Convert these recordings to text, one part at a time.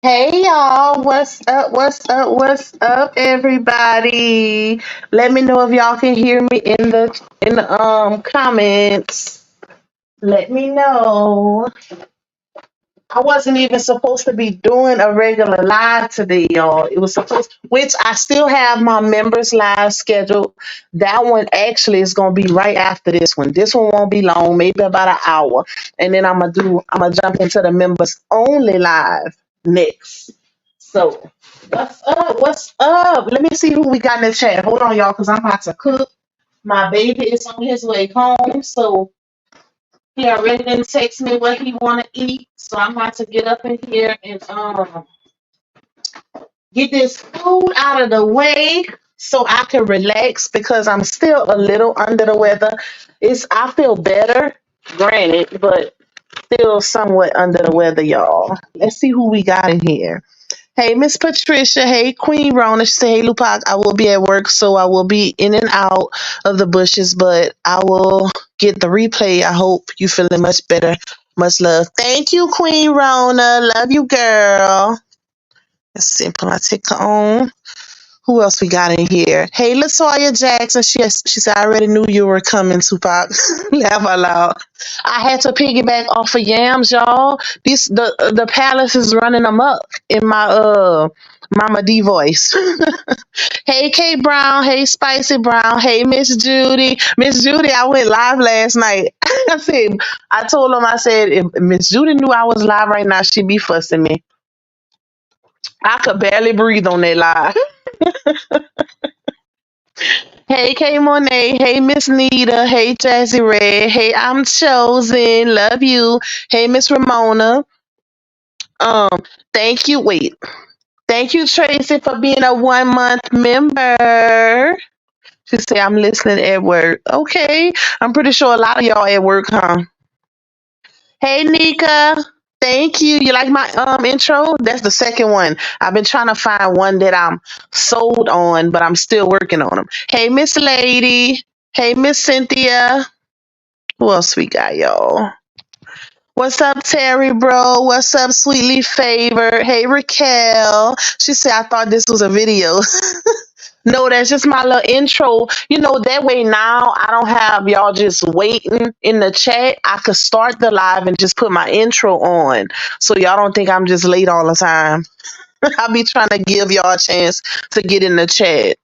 Hey y'all, what's up? What's up? What's up, everybody? Let me know if y'all can hear me in the comments. Let me know. I wasn't even supposed to be doing a regular live today, y'all. It was supposed, which I still have my members live scheduled. That one actually is gonna be right after this one. This one won't be long, maybe about an hour, and then I'm gonna jump into the members only live next. So, what's up? What's up? Let me see who we got in the chat. Hold on, y'all, because I'm about to cook. My baby is on his way home, so he already didn't text me what he want to eat. So I'm about to get up in here and get this food out of the way so I can relax because I'm still a little under the weather. I feel better, granted, but still somewhat under the weather, y'all. Let's see who we got in here. Hey, Miss Patricia. Hey, Queen Rona. She said, hey, Lupac, I will be at work, so I will be in and out of the bushes, but I will get the replay. I hope you feeling much better. Much love. Thank you, Queen Rona. Love you, girl. Let's see, put my ticker on. Who else we got in here? Hey, Latoya Jackson. She said, I already knew you were coming, Tupac. Laugh out loud. I had to piggyback off of Yams, y'all. The palace is running amok in my Mama D voice. Hey, K Brown. Hey, Spicy Brown. Hey, Miss Judy. Miss Judy, I went live last night. I told him, I said, if Miss Judy knew I was live right now, she'd be fussing me. I could barely breathe on that live. Hey, K Monet. Hey, Miss Nita. Hey, Jazzy Red. Hey, I'm Chosen. Love you. Hey, Miss Ramona. Um, thank you. Wait. Thank you, Tracy, for being a 1 month member. She said, I'm listening at work. Okay. I'm pretty sure a lot of y'all at work, huh? Hey, Nika. Thank you. You like my intro? That's the second one. I've been trying to find one that I'm sold on, but I'm still working on them. Hey, Miss Lady. Hey, Miss Cynthia. Who else we got, y'all? What's up, Terry, bro? What's up, Sweetly Favored? Hey, Raquel. She said, I thought this was a video. No, that's just my little intro. That way now I don't have y'all just waiting in the chat. I could start the live and just put my intro on. So y'all don't think I'm just late all the time. I'll be trying to give y'all a chance to get in the chat.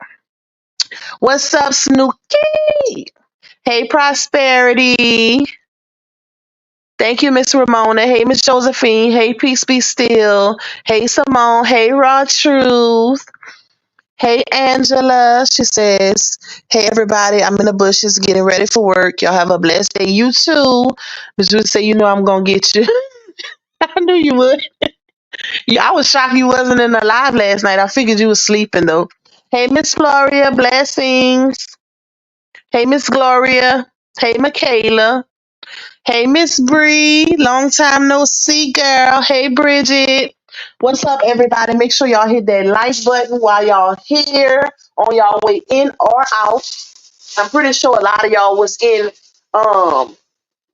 What's up, Snooky? Hey, Prosperity. Thank you, Miss Ramona. Hey, Miss Josephine. Hey, Peace Be Still. Hey, Simone. Hey, Raw Truth. Hey, Angela. She says, hey, everybody. I'm in the bushes getting ready for work. Y'all have a blessed day. You too. Miss Ruth say, I'm going to get you. I knew you would. Yeah, I was shocked you wasn't in the live last night. I figured you was sleeping, though. Hey, Miss Gloria. Blessings. Hey, Miss Gloria. Hey, Michaela. Hey, Miss Bree. Long time no see, girl. Hey, Bridget. What's up, everybody? Make sure y'all hit that like button while y'all here on y'all way in or out. I'm pretty sure a lot of y'all was in well,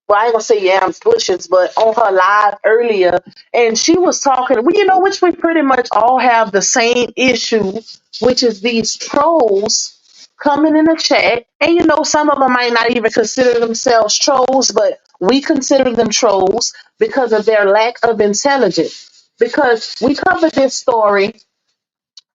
I ain't gonna say Yams Bushes, but on her live earlier, and she was talking, well, which we pretty much all have the same issue, which is these trolls coming in the chat. And some of them might not even consider themselves trolls, but we consider them trolls because of their lack of intelligence. Because we covered this story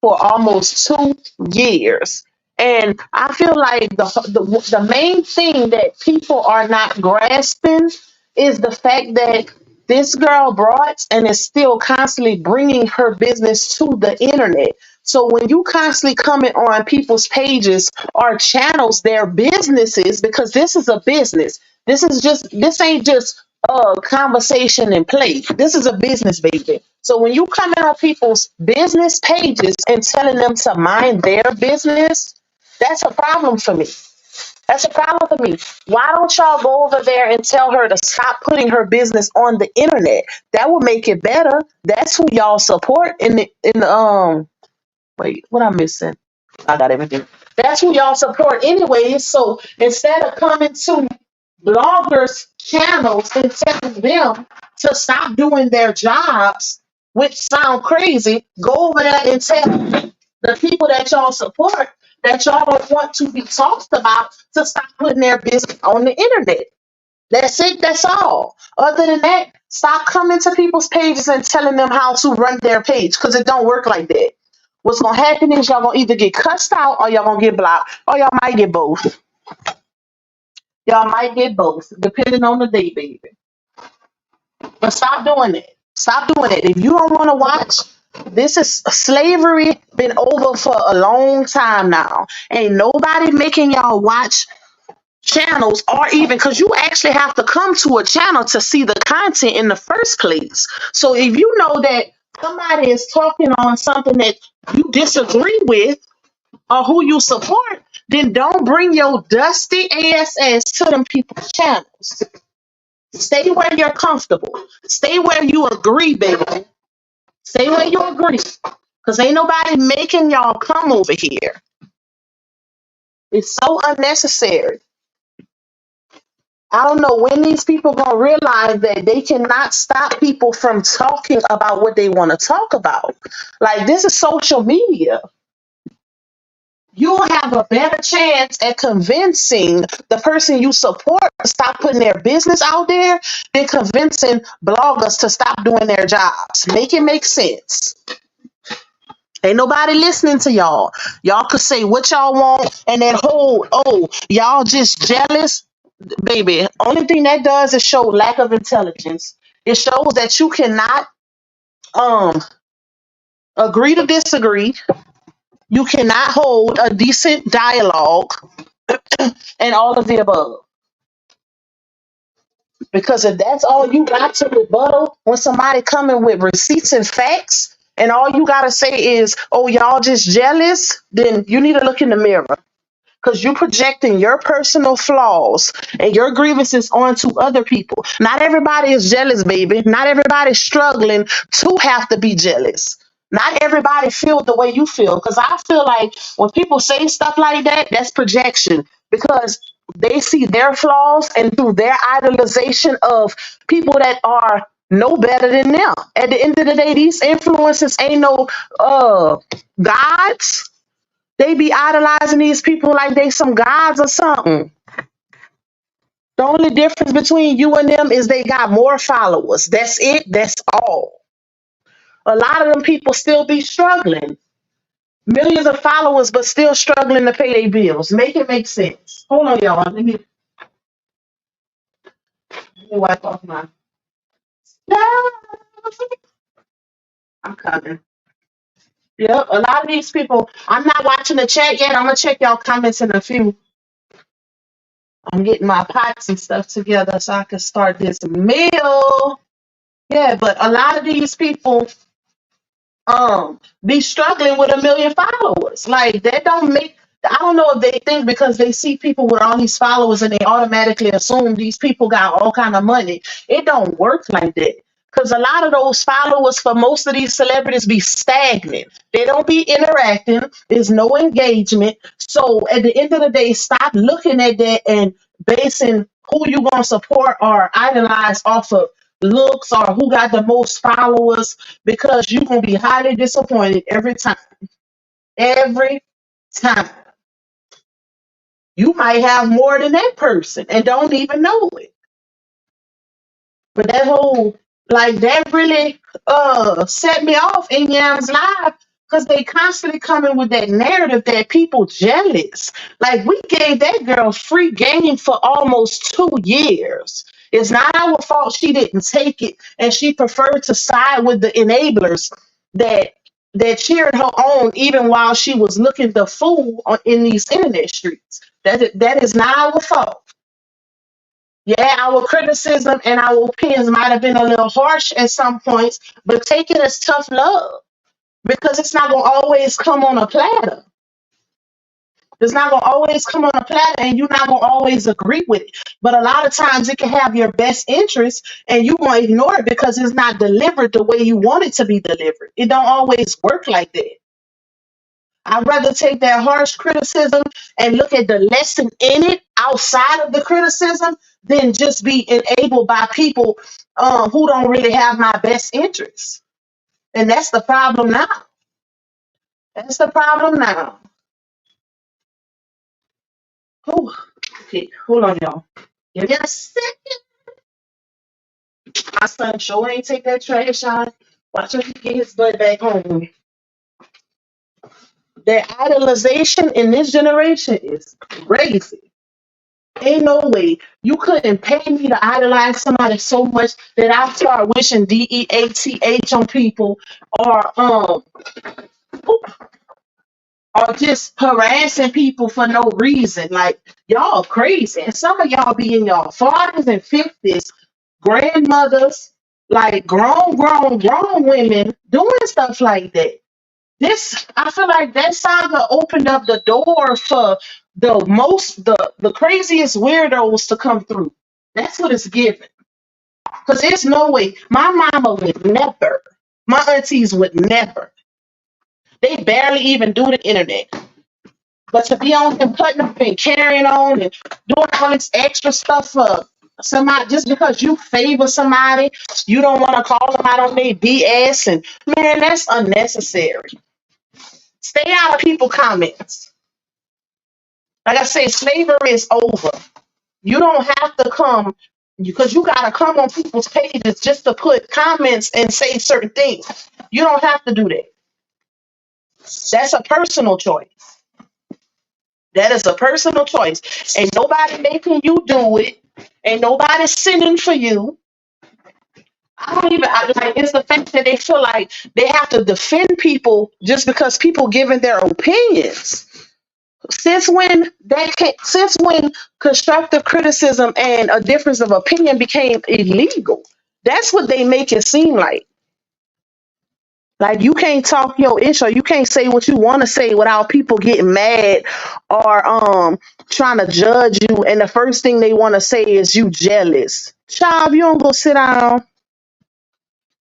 for almost 2 years. And I feel like the main thing that people are not grasping is the fact that this girl brought and is still constantly bringing her business to the internet. So when you constantly comment on people's pages or channels, their businesses, because this is a business. This ain't just a conversation and play. This is a business, baby. So when you come in on people's business pages and telling them to mind their business, that's a problem for me. That's a problem for me. Why don't y'all go over there and tell her to stop putting her business on the internet? That will make it better. That's who y'all support in the wait, what I'm missing? I got everything. That's who y'all support anyways. So instead of coming to bloggers channels and telling them to stop doing their jobs, which sound crazy, go over there and tell the people that y'all support that y'all don't want to be talked about to stop putting their business on the internet. That's it. That's all. Other than that, stop coming to people's pages and telling them how to run their page because it don't work like that. What's gonna happen is y'all gonna either get cussed out or y'all gonna get blocked or y'all might get both. Y'all might get both, depending on the day, baby. But stop doing it. Stop doing it. If you don't want to watch, this is slavery been over for a long time now. Ain't nobody making y'all watch channels or even because you actually have to come to a channel to see the content in the first place. So if you know that somebody is talking on something that you disagree with or who you support, then don't bring your dusty ass to them people's channels. Stay where you're comfortable. Stay where you agree, baby. Stay where you agree. Because ain't nobody making y'all come over here. It's so unnecessary. I don't know when these people gonna realize that they cannot stop people from talking about what they want to talk about. Like this is social media. You'll have a better chance at convincing the person you support to stop putting their business out there than convincing bloggers to stop doing their jobs. Make it make sense. Ain't nobody listening to y'all. Y'all could say what y'all want and that whole, oh, y'all just jealous. Baby, only thing that does is show lack of intelligence. It shows that you cannot um agree to disagree. You cannot hold a decent dialogue and all of the above. Because if that's all you got to rebuttal when somebody coming with receipts and facts, and all you gotta say is, oh, y'all just jealous, then you need to look in the mirror. Because you're projecting your personal flaws and your grievances onto other people. Not everybody is jealous, baby. Not everybody's struggling to have to be jealous. Not everybody feel the way you feel. Because I feel like when people say stuff like that, that's projection. Because they see their flaws and through their idolization of people that are no better than them. At the end of the day, these influencers ain't no gods. They be idolizing these people like they some gods or something. The only difference between you and them is they got more followers. That's it. That's all. A lot of them people still be struggling. Millions of followers, but still struggling to pay their bills. Make it make sense. Hold on, y'all. Let me wipe off my. I'm coming. Yep. A lot of these people. I'm not watching the chat yet. I'm gonna check y'all comments in a few. I'm getting my pots and stuff together so I can start this meal. Yeah, but a lot of these people be struggling with 1 million followers. Like that don't make I don't know if they think because they see people with all these followers and they automatically assume these people got all kind of money. It don't work like that. Because a lot of those followers for most of these celebrities be stagnant. They don't be interacting. There's no engagement. So at the end of the day, stop looking at that and basing who you gonna support or idolize off of looks or who got the most followers because you're gonna be highly disappointed every time. Every time. You might have more than that person and don't even know it. But that whole like that really set me off in Yams Live because they constantly coming with that narrative that people jealous. Like we gave that girl free game for almost 2 years. It's not our fault she didn't take it and she preferred to side with the enablers that cheered her on even while she was looking the fool in these internet streets. That is not our fault. Yeah, our criticism and our opinions might have been a little harsh at some points, but take it as tough love because it's not going to always come on a platter. It's not going to always come on a platter and you're not going to always agree with it. But a lot of times it can have your best interest and you want to ignore it because it's not delivered the way you want it to be delivered. It don't always work like that. I'd rather take that harsh criticism and look at the lesson in it outside of the criticism than just be enabled by people who don't really have my best interests. And that's the problem now. That's the problem now. Oh, okay, hold on, y'all. Give me a second. My son sure ain't take that trash out. Watch him get his butt back home. The idolization in this generation is crazy. Ain't no way you couldn't pay me to idolize somebody so much that I start wishing DEATH on people, or or just harassing people for no reason. Like, y'all crazy. And some of y'all be in your 40s and 50s, grandmothers, like grown women doing stuff like that. This, I feel like that saga opened up the door for the craziest weirdos to come through. That's what it's given. Because there's no way. My mama would never. My aunties would never. They barely even do the internet. But to be on and putting up and carrying on and doing all this extra stuff for somebody just because you favor somebody, you don't want to call them out on their BS, and man, that's unnecessary. Stay out of people comments. Like I said, slavery is over. You don't have to come because you gotta come on people's pages just to put comments and say certain things. You don't have to do that. That's a personal choice. That is a personal choice. Ain't nobody making you do it. Ain't nobody sinning for you. Like, it's the fact that they feel like they have to defend people just because people giving their opinions. Since when constructive criticism and a difference of opinion became illegal? That's what they make it seem like. Like, you can't talk your issue, you can't say what you want to say without people getting mad or trying to judge you. And the first thing they want to say is you jealous. Child, if you don't go sit down.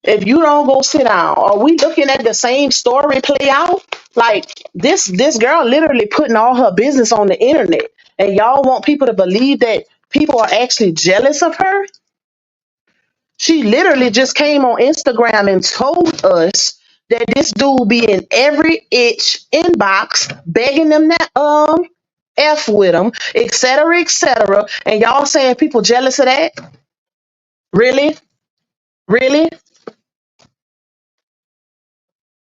If you don't go sit down, are we looking at the same story play out? Like, this girl literally putting all her business on the internet, and y'all want people to believe that people are actually jealous of her? She literally just came on Instagram and told us that this dude be in every itch inbox begging them that F with them, etc., etc. And y'all saying people jealous of that? Really? Really?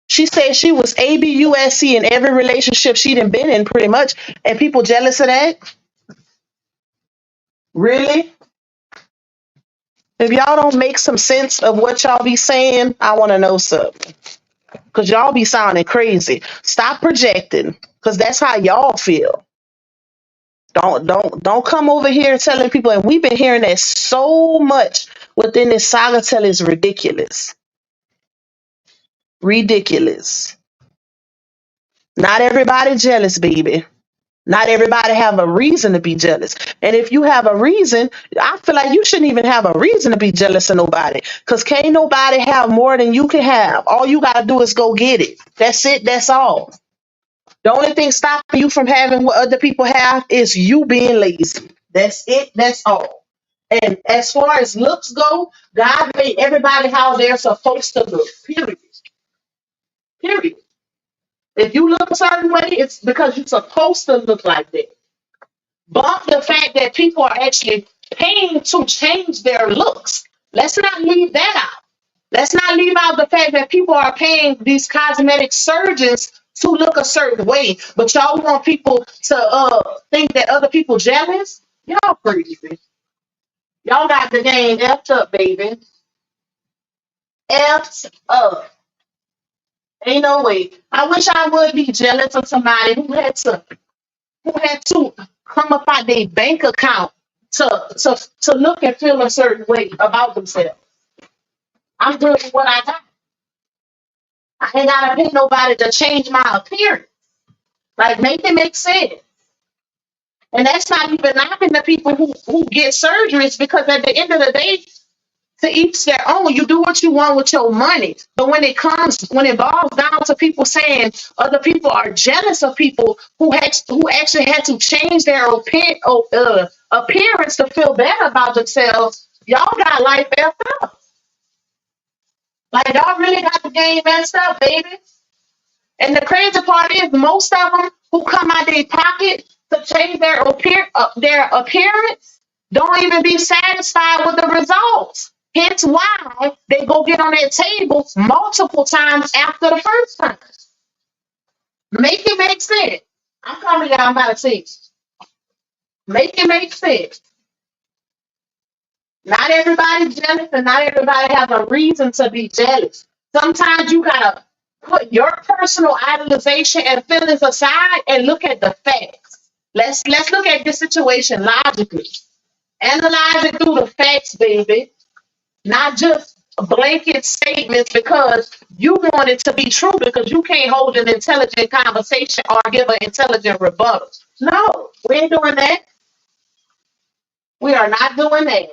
She said she was ABUSC in every relationship she done been in, pretty much, and people jealous of that? Really? If y'all don't make some sense of what y'all be saying, I want to know something. Because y'all be sounding crazy. Stop projecting, because that's how y'all feel. Don't come over here telling people, and we've been hearing that so much within this saga till it's ridiculous. Ridiculous. Not everybody jealous, baby. Not everybody have a reason to be jealous. And if you have a reason, I feel like you shouldn't even have a reason to be jealous of nobody. Because can't nobody have more than you can have. All you got to do is go get it. That's it. That's all. The only thing stopping you from having what other people have is you being lazy. That's it. That's all. And as far as looks go, God made everybody how they're supposed to look. Period. Period. If you look a certain way, it's because you're supposed to look like that. But the fact that people are actually paying to change their looks, let's not leave that out. Let's not leave out the fact that people are paying these cosmetic surgeons to look a certain way, but y'all want people to think that other people jealous. Y'all crazy. Y'all got the game effed up, baby. Effed up. Ain't no way. I wish I would be jealous of somebody who had to come up out their bank account to look and feel a certain way about themselves. I'm good with what I got. I ain't gotta pay nobody to change my appearance. Like, make it make sense. And that's not even knocking the people who get surgeries, because at the end of the day, to each their own. You do what you want with your money. But when it boils down to people saying other people are jealous of people who actually had to change their appearance to feel better about themselves, y'all got life effed up. Like, y'all really got the game messed up, baby. And the crazy part is, most of them who come out their pocket to change their appearance don't even be satisfied with the results. Hence why they go get on that table multiple times after the first time. Make it make sense. I'm coming down by the seats. Make it make sense. Not everybody's jealous and not everybody has a reason to be jealous. Sometimes you gotta put your personal idolization and feelings aside and look at the facts. Let's look at this situation logically. Analyze it through the facts, baby. Not just blanket statements because you want it to be true because you can't hold an intelligent conversation or give an intelligent rebuttal. No, we ain't doing that. We are not doing that.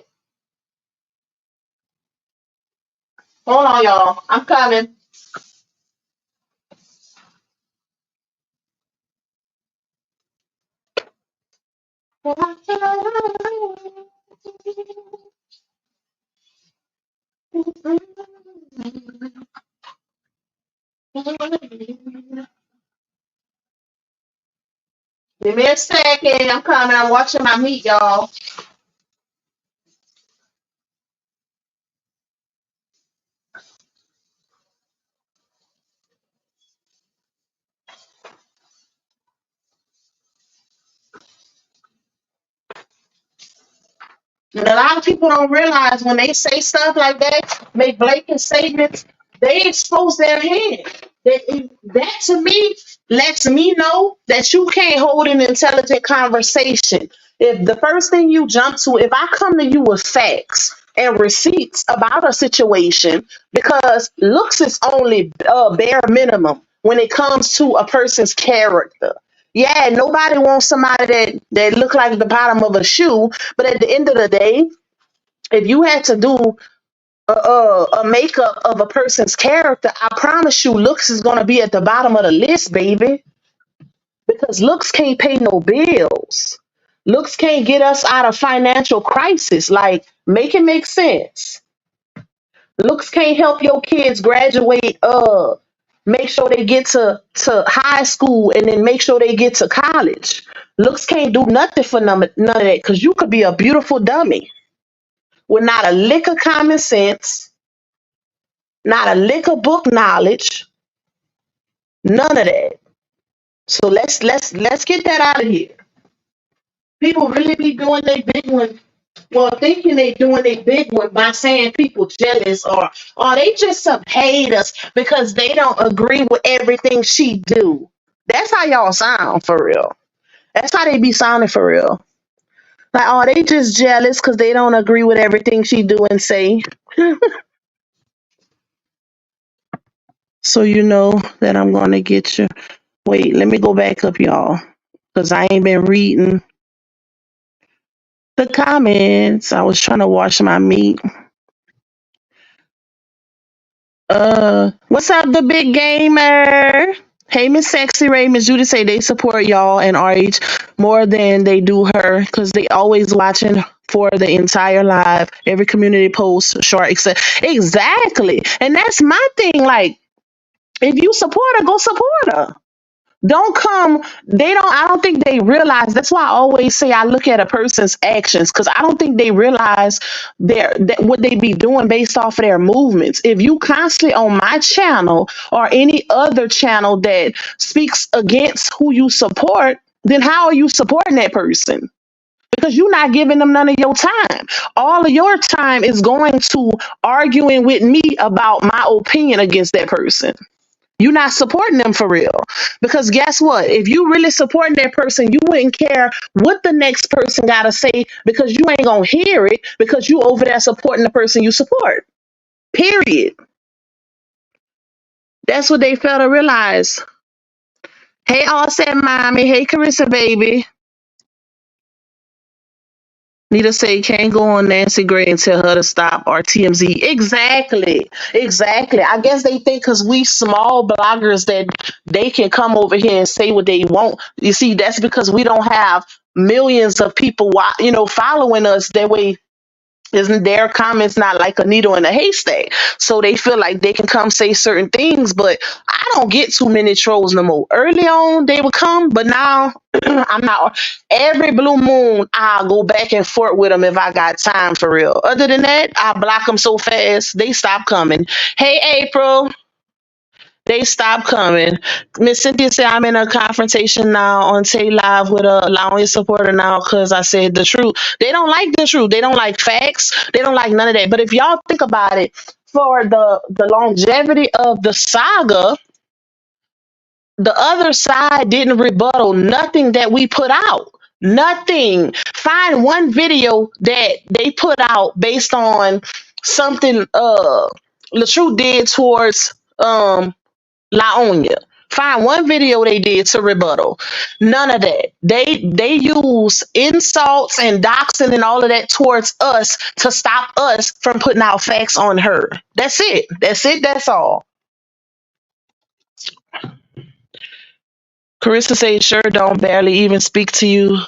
Hold on, y'all. I'm coming. Give me a second. I'm coming. I'm watching my meat, y'all. And a lot of people don't realize when they say stuff like that, make blanket statements, they expose their hand. That to me lets me know that you can't hold an intelligent conversation. If the first thing you jump to, if I come to you with facts and receipts about a situation, because looks is only bare minimum when it comes to a person's character. Yeah, nobody wants somebody that look like the bottom of a shoe. But at the end of the day, if you had to do a makeup of a person's character, I promise you, looks is gonna be at the bottom of the list, baby. Because looks can't pay no bills. Looks can't get us out of financial crisis. Like, make it make sense. Looks can't help your kids graduate. Make sure they get to high school and then make sure they get to college. Looks can't do nothing for none of that because you could be a beautiful dummy with not a lick of common sense, not a lick of book knowledge, none of that. So let's get that out of here. People really be doing their big one, well, thinking they doing their big one by saying people jealous or they just some haters because they don't agree with everything she do. That's how y'all sound for real. That's how they be sounding for real. Like, oh, they just jealous because they don't agree with everything she do and say. So you know that I'm gonna get you. Wait, let me go back up, y'all, because I ain't been reading the comments. I was trying to wash my meat. What's up, the big gamer? Hey, Miss Sexy Ray, Miss Judy say they support y'all and RH more than they do her because they always watching for the entire live, every community post, short, except exactly. And that's my thing. Like, if you support her, go support her. Don't come. I don't think they realize. That's why I always say I look at a person's actions because I don't think they realize what they be doing based off of their movements. If you constantly on my channel or any other channel that speaks against who you support, then how are you supporting that person? Because you're not giving them none of your time. All of your time is going to arguing with me about my opinion against that person. You're not supporting them for real. Because guess what? If you really supporting that person, you wouldn't care what the next person gotta say because you ain't gonna hear it because you over there supporting the person you support. Period. That's what they fail to realize. Hey, all said mommy. Hey, Carissa, baby. Nita say can't go on Nancy Gray and tell her to stop or TMZ. Exactly. Exactly. I guess they think because we small bloggers that they can come over here and say what they want. You see, that's because we don't have millions of people following us. That way, Isn't their comments not like a needle in a haystack? So they feel like they can come say certain things, but I don't get too many trolls no more. Early on they would come, but now I'm not. Every blue moon I'll go back and forth with them if I got time for real. Other than that, I block them so fast they stop coming. Hey April, they stop coming. Miss Cynthia said I'm in a confrontation now on Tay Live with a allowing supporter now because I said the truth. They don't like the truth. They don't like facts. They don't like none of that. But if y'all think about it, for the longevity of the saga, the other side didn't rebuttal nothing that we put out. Nothing. Find one video that they put out based on something LaTruth did towards Laonia. Find one video they did to rebuttal. None of that. They use insults and doxing and all of that towards us to stop us from putting out facts on her. That's it. That's it. That's all. Carissa says, sure don't barely even speak to you.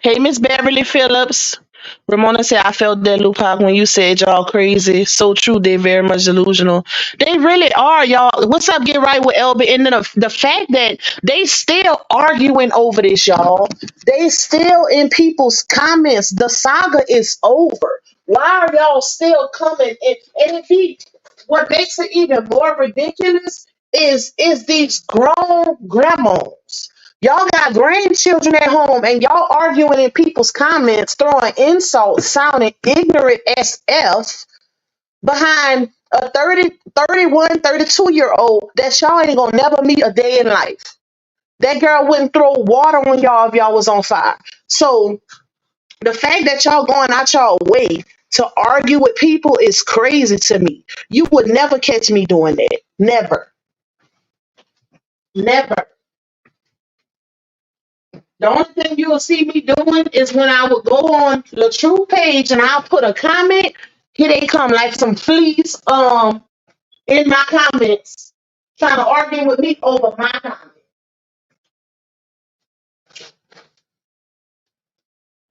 Hey, Miss Beverly Phillips. Ramona said, I felt that Lupac when you said y'all crazy. So true, they very much delusional. They really are, y'all. What's up, get right with Elby? And then the fact that they still arguing over this, y'all. They still in people's comments. The saga is over. Why are y'all still coming? And if he, what makes it even more ridiculous is these grown grandmas. Y'all got grandchildren at home and y'all arguing in people's comments, throwing insults, sounding ignorant as F behind a 30, 31, 32-year old that y'all ain't gonna never meet a day in life. That girl wouldn't throw water on y'all if y'all was on fire. So the fact that y'all going out y'all way to argue with people is crazy to me. You would never catch me doing that. Never. Never. The only thing you'll see me doing is when I would go on the True page and I'll put a comment. Here they come like some fleas in my comments trying to argue with me over my comment.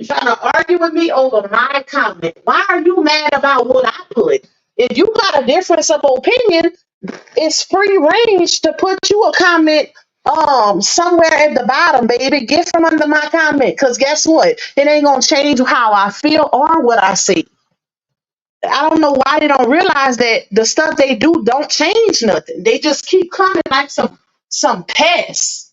You're trying to argue with me over my comment. Why are you mad about what I put? If you got a difference of opinion, it's free range to put you a comment somewhere at the bottom, baby. Get from under my comment. Cause guess what? It ain't gonna change how I feel or what I see. I don't know why they don't realize that the stuff they do don't change nothing. They just keep coming like some pests.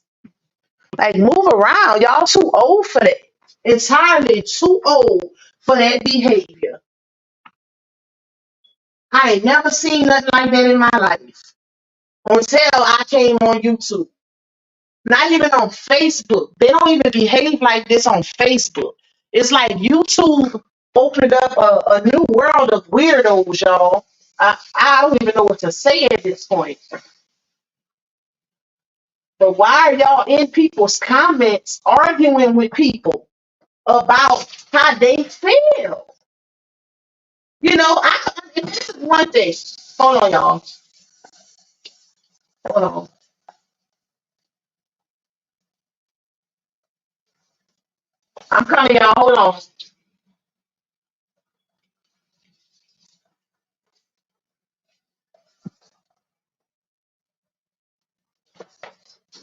Like move around. Y'all too old for that. Entirely too old for that behavior. I ain't never seen nothing like that in my life until I came on YouTube. Not even on Facebook. They don't even behave like this on Facebook. It's like YouTube opened up a new world of weirdos, y'all. I don't even know what to say at this point. But why are y'all in people's comments arguing with people about how they feel? You know, this is one thing. Hold on, y'all. Hold on. I'm coming, y'all. Hold on.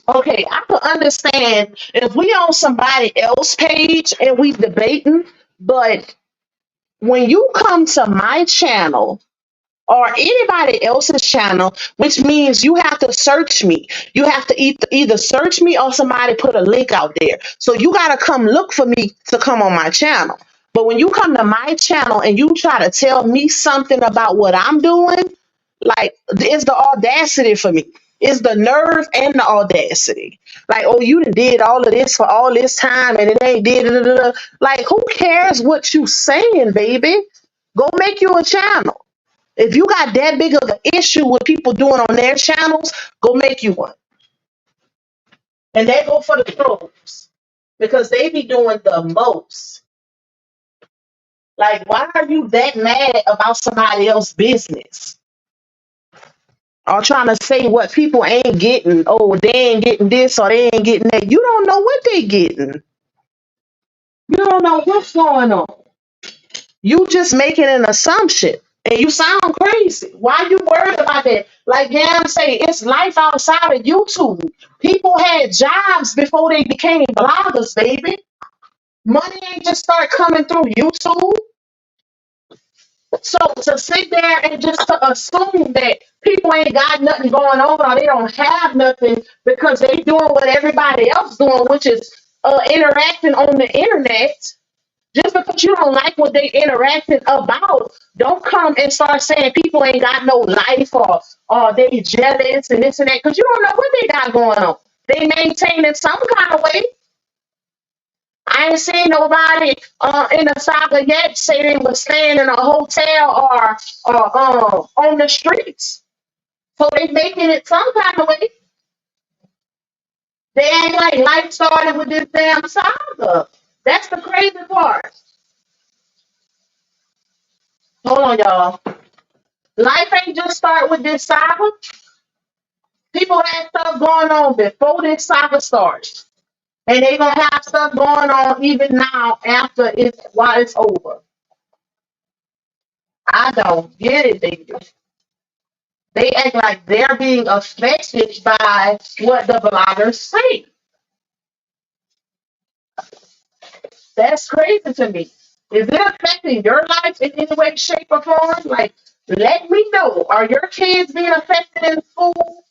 Okay, I can understand if we on somebody else page and we debating, but when you come to my channel or anybody else's channel, which means you have to search me. You have to either search me or somebody put a link out there. So you got to come look for me to come on my channel. But when you come to my channel and you try to tell me something about what I'm doing, like it's the audacity for me. It's the nerve and the audacity. Like, oh, you done did all of this for all this time and it ain't did it. Like, who cares what you saying, baby? Go make you a channel. If you got that big of an issue with people doing on their channels, go make you one. And they go for the trolls because they be doing the most. Like, why are you that mad about somebody else's business? Or trying to say what people ain't getting. Oh, they ain't getting this or they ain't getting that. You don't know what they getting. You don't know what's going on. You just making an assumption. And you sound crazy. Why you worried about that? Like Yam say, it's life outside of YouTube. People had jobs before they became bloggers, baby. Money ain't just start coming through YouTube. So to sit there and just to assume that people ain't got nothing going on or they don't have nothing because they doing what everybody else doing, which is interacting on the internet. Just because you don't like what they interacting about, don't come and start saying people ain't got no life or they jealous and this and that because you don't know what they got going on. They maintain in some kind of way. I ain't seen nobody in the saga yet say they was staying in a hotel or on the streets. So they making it some kind of way. They ain't like life started with this damn saga. That's the crazy part. Hold on, y'all. Life ain't just start with this saga. People had stuff going on before this saga starts. And they gonna have stuff going on even now after it's while it's over. I don't get it, baby. They act like they're being affected by what the bloggers say. That's crazy to me. Is it affecting your life in any way, shape, or form? Like, let me know. Are your kids being affected in school?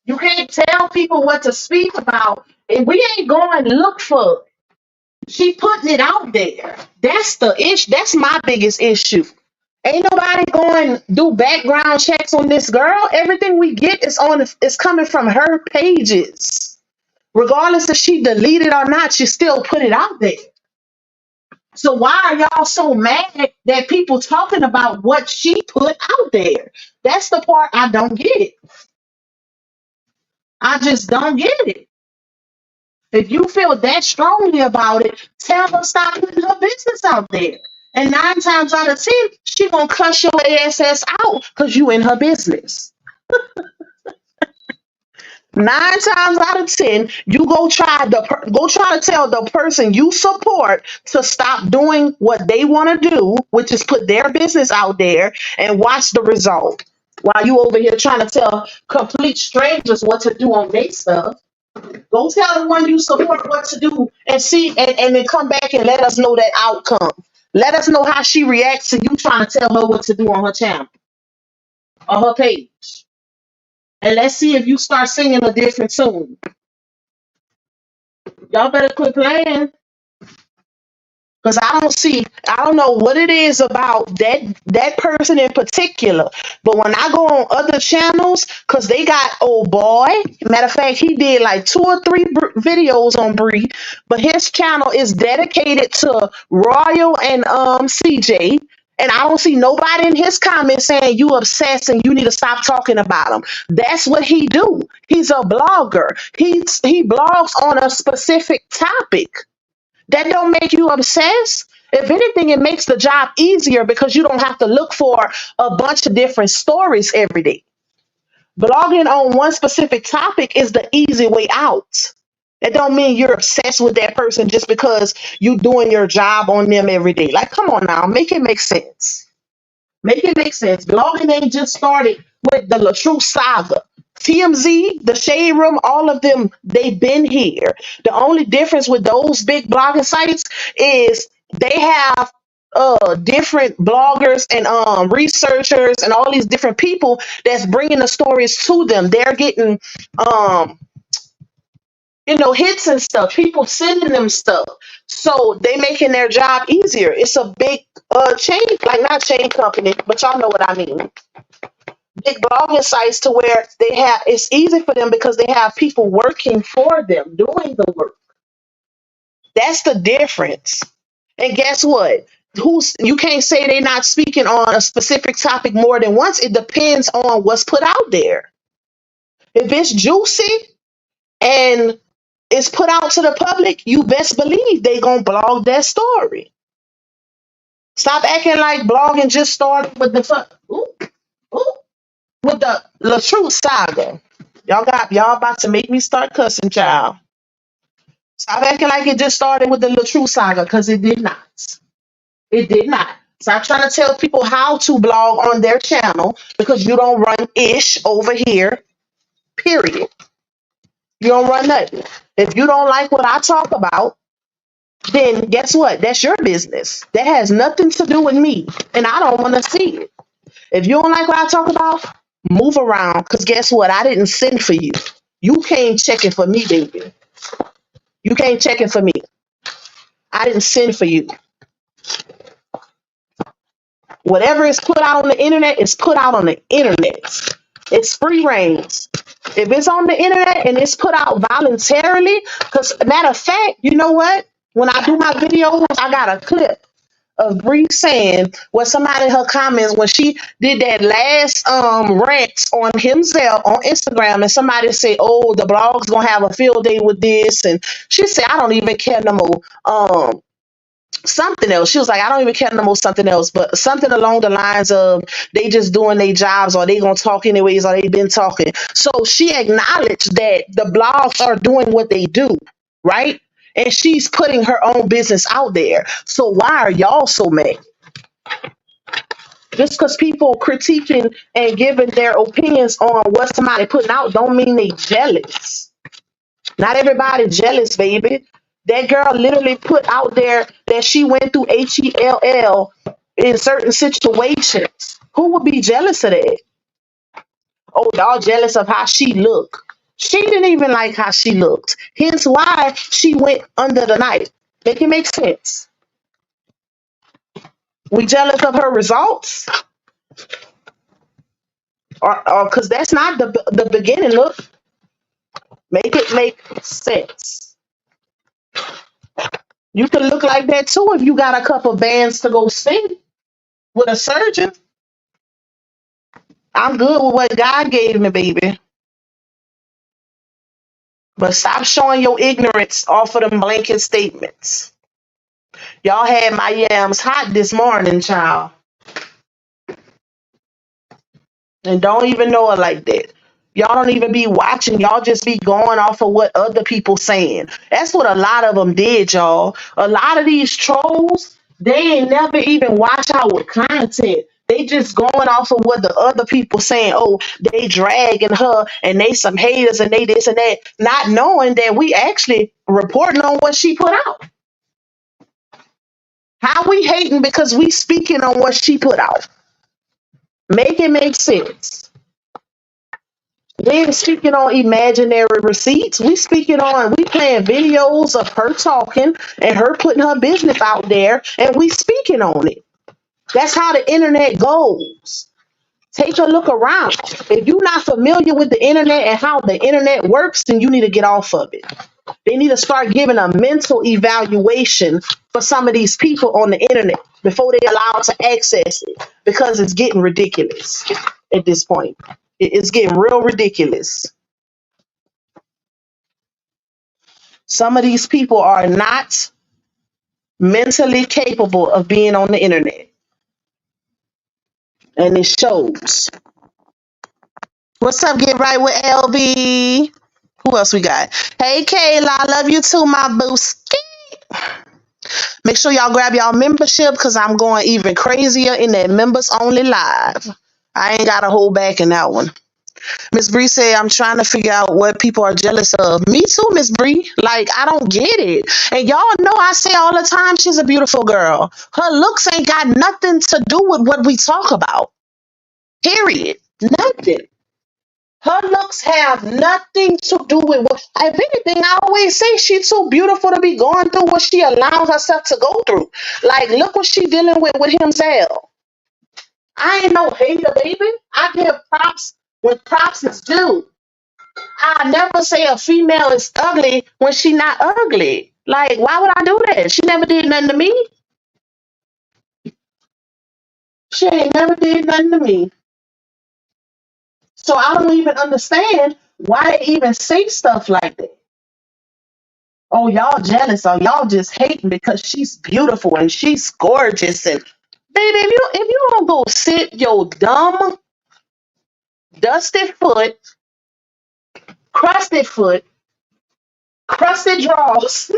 You can't tell people what to speak about, and we ain't going to look for it. She putting it out there. That's the issue. That's my biggest issue. Ain't nobody going to do background checks on this girl. Everything we get is coming from her pages. Regardless if she deleted or not, she still put it out there. So why are y'all so mad that people talking about what she put out there? That's the part I don't get. I just don't get it. If you feel that strongly about it, tell her stop putting her business out there. And 9 times out of 10, she gonna cuss your ass out because you in her business. 9 times out of 10, you go try to tell the person you support to stop doing what they want to do, which is put their business out there, and watch the result. While you over here trying to tell complete strangers what to do on their stuff, go tell the one you support what to do and see, and then come back and let us know that outcome. Let us know how she reacts to you trying to tell her what to do on her channel or her page. And let's see if you start singing a different tune. Y'all better quit playing. Because I don't know what it is about that person in particular. But when I go on other channels, because they got old boy, matter of fact, he did like 2 or 3 videos on Bree, but his channel is dedicated to Royal and CJ. And I don't see nobody in his comments saying you obsessed and you need to stop talking about him. That's what he do. He's a blogger. He blogs on a specific topic. That don't make you obsessed. If anything, it makes the job easier because you don't have to look for a bunch of different stories every day. Blogging on one specific topic is the easy way out. That don't mean you're obsessed with that person just because you doing your job on them every day. Like, come on now, make it make sense. Make it make sense. Blogging ain't just started with the LaTrue saga. TMZ, the Shade Room, all of them, they've been here. The only difference with those big blogging sites is they have different bloggers and researchers and all these different people that's bringing the stories to them. They're getting um, hits and stuff. People sending them stuff, so they making their job easier. It's a big chain, like not chain company, but y'all know what I mean. Big blogging sites to where it's easy for them because they have people working for them doing the work. That's the difference. And guess what? You can't say they're not speaking on a specific topic more than once. It depends on what's put out there. If it's juicy and it's put out to the public, you best believe they gonna blog that story. Stop acting like blogging just started with with the LaTrue saga. Y'all about to make me start cussing, child. Stop acting like it just started with the LaTrue saga, because it did not. It did not. Stop trying to tell people how to blog on their channel because you don't run ish over here. Period. You don't run nothing. If you don't like what I talk about, then guess what? That's your business. That has nothing to do with me. And I don't want to see it. If you don't like what I talk about, move around. Because guess what? I didn't send for you. You came checking for me, baby. You came checking for me. I didn't send for you. Whatever is put out on the internet is put out on the internet. It's free range. If it's on the internet and it's put out voluntarily, because matter of fact, you know what? When I do my videos, I got a clip of Bree saying what somebody in her comments when she did that last rant on himself on Instagram, and somebody said, "Oh, the blog's gonna have a field day with this," and she said, "I don't even care no more." Something else. She was like, I don't even care no more something else, but something along the lines of they just doing their jobs or they gonna talk anyways or they been talking. So she acknowledged that the blogs are doing what they do, right? And she's putting her own business out there. So why are y'all so mad? Just because people critiquing and giving their opinions on what somebody putting out don't mean they jealous. Not everybody jealous, baby. That girl literally put out there that she went through HELL in certain situations. Who would be jealous of that? Oh, y'all jealous of how she looked. She didn't even like how she looked. Hence why she went under the knife. Make it make sense. We jealous of her results? Or because that's not the beginning. Look, make it make sense. You can look like that too if you got a couple bands to go sing with a surgeon. I'm good with what God gave me, baby. But stop showing your ignorance off of them blanket statements. Y'all had my yams hot this morning, child. And don't even know it like that. Y'all don't even be watching. Y'all just be going off of what other people saying. That's what a lot of them did, y'all. A lot of these trolls, they ain't never even watch our content. They just going off of what the other people saying. Oh, they dragging her and they some haters and they this and that, not knowing that we actually reporting on what she put out. How we hating because we speaking on what she put out? Make it make sense. We ain't speaking on imaginary receipts. We playing videos of her talking and her putting her business out there and we speaking on it. That's how the internet goes. Take a look around. If you're not familiar with the internet and how the internet works, then you need to get off of it. They need to start giving a mental evaluation for some of these people on the internet before they allow to access it because it's getting ridiculous at this point. It's getting real ridiculous. Some of these people are not mentally capable of being on the internet, and it shows. What's up? Get right with LB. Who else we got? Hey, Kayla, I love you too, my booski. Make sure y'all grab y'all membership because I'm going even crazier in that members only live. I ain't got to hold back in that one. Miss Bree said, I'm trying to figure out what people are jealous of. Me too, Miss Bree. Like, I don't get it. And y'all know I say all the time, she's a beautiful girl. Her looks ain't got nothing to do with what we talk about. Period. Nothing. Her looks have nothing to do with what. If anything, I always say she's too beautiful to be going through what she allows herself to go through. Like, look what she dealing with himself. I ain't no hater, baby. I give props when props is due. I never say a female is ugly when she not ugly. Like, why would I do that? She never did nothing to me. She ain't never did nothing to me. So I don't even understand why they even say stuff like that. Oh, y'all jealous or y'all just hating because she's beautiful and she's gorgeous. And baby, if you don't go sit your dumb, dusted foot, crusted foot Crusted draws.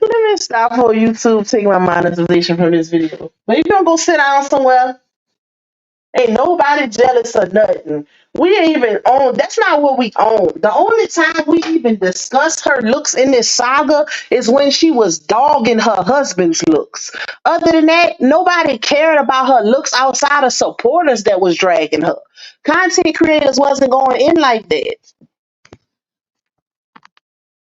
Let me stop for YouTube. Take my monetization from this video. But you gonna go sit down somewhere. Ain't nobody jealous or nothing. We ain't even own. That's not what we own. The only time we even discuss her looks in this saga is when she was dogging her husband's looks. Other than that, nobody cared about her looks outside of supporters that was dragging her. Content creators wasn't going in like that.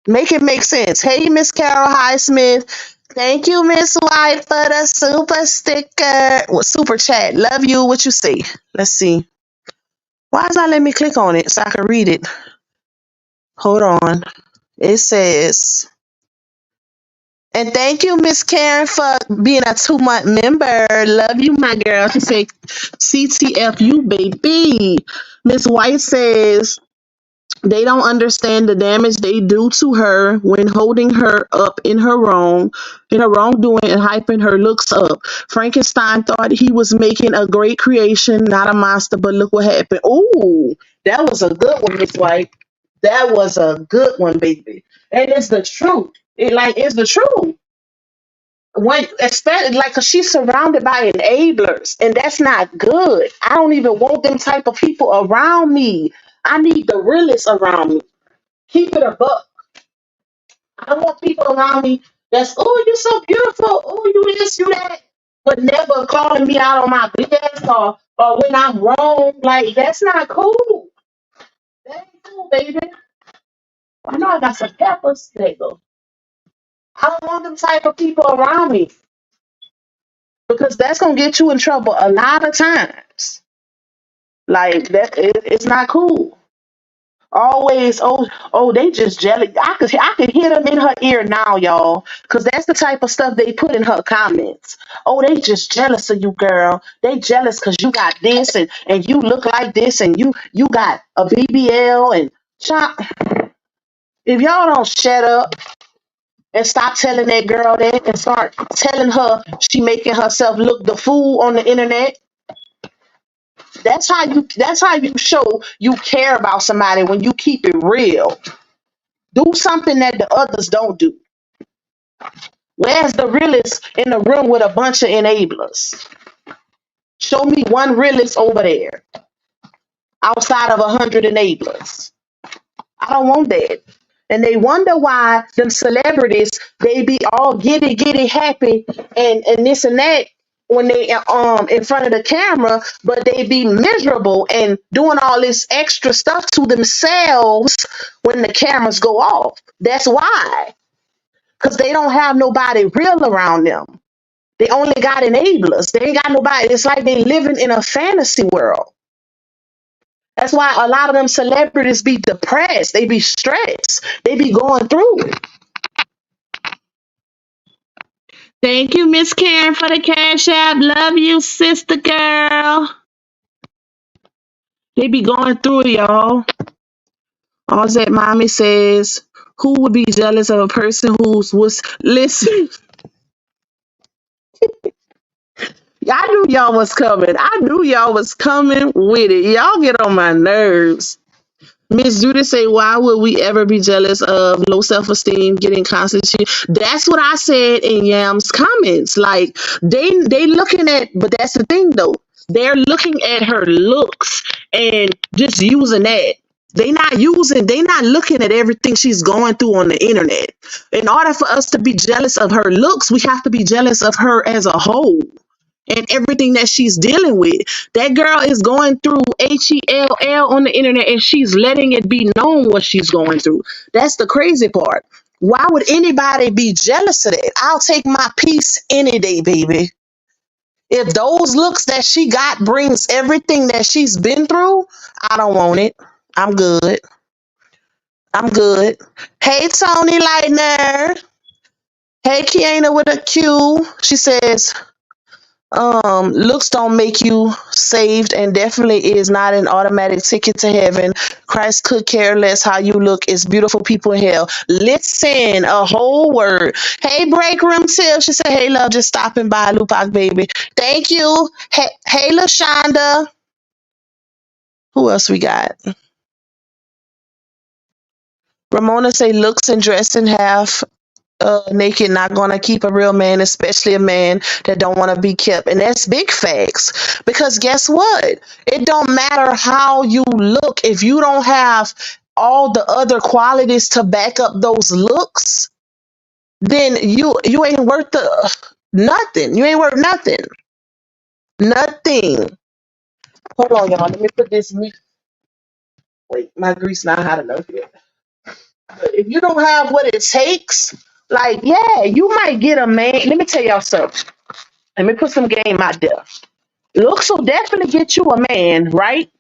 Make it make sense. Hey, Miss Carol Highsmith. Thank you, Miss White, for the super sticker. Well, super chat. Love you. What you see? Let's see. Why is not letting me click on it so I can read it? Hold on. It says, and thank you, Miss Karen, for being a 2-month member. Love you, my girl. She said, CTFU, baby. Miss White says, they don't understand the damage they do to her when holding her up in her wrongdoing and hyping her looks up. Frankenstein thought he was making a great creation, not a monster, but look what happened. Ooh, that was a good one, Miss White. That was a good one, baby. And it's the truth. It's the truth. When especially like 'cause she's surrounded by enablers, and that's not good. I don't even want them type of people around me. I need the realists around me. Keep it a buck. I don't want people around me that's, oh, you're so beautiful, oh, you this, you that, but never calling me out on my BS or when I'm wrong. Like, that's not cool. That ain't cool, baby. I know I got some peppers. There you go. I don't want them type of people around me because that's gonna get you in trouble a lot of times. Like it's not cool. Always, they just jealous. I could hear them in her ear now, y'all, because that's the type of stuff they put in her comments. Oh, they just jealous of you, girl. They jealous because you got this and you look like this and you got a BBL and chop. If y'all don't shut up and stop telling that girl that and start telling her she making herself look the fool on the internet. That's how you show you care about somebody when you keep it real. Do something that the others don't do. Where's the realist in the room with a bunch of enablers? Show me one realist over there outside of 100 enablers. I don't want that. And they wonder why them celebrities they be all giddy happy and this and that when they in front of the camera, but they be miserable and doing all this extra stuff to themselves when the cameras go off. That's why. Because they don't have nobody real around them. They only got enablers. They ain't got nobody. It's like they living in a fantasy world. That's why a lot of them celebrities be depressed. They be stressed. They be going through it. Thank you, Miss Karen, for the cash app. Love you, sister girl. They be going through it, y'all. All that mommy says, who would be jealous of a person who's was listen? I knew y'all was coming. I knew y'all was coming with it. Y'all get on my nerves. Miss Judith say, why would we ever be jealous of low self-esteem, getting constant shit? That's what I said in Yam's comments. Like they looking at, but that's the thing though. They're looking at her looks and just using that. They not looking at everything she's going through on the internet. In order for us to be jealous of her looks, we have to be jealous of her as a whole and everything that she's dealing with. That girl is going through HELL on the internet and she's letting it be known what she's going through. That's the crazy part. Why would anybody be jealous of that? I'll take my piece any day, baby. If those looks that she got brings everything that she's been through, I don't want it. I'm good. I'm good. Hey, Tony Lightner. Hey, Kiana with a Q. She says, looks don't make you saved and definitely is not an automatic ticket to heaven. Christ could care less how you look. It's beautiful people in hell. Listen, a whole word. Hey, break room tip. She said, hey, love, just stopping by, Lupac baby. Thank you. Hey, LaShonda. Who else we got? Ramona say looks and dressing half naked not gonna keep a real man, especially a man that don't want to be kept. And that's big facts. Because guess what? It don't matter how you look if you don't have all the other qualities to back up those looks, then you ain't worth the nothing. You ain't worth nothing. Nothing. Hold on, y'all. Let me put this meat. Wait, my grease not hot enough yet. But if you don't have what it takes, like, yeah, you might get a man. Let me tell y'all something. Let me put some game out there. Looks will definitely get you a man, right?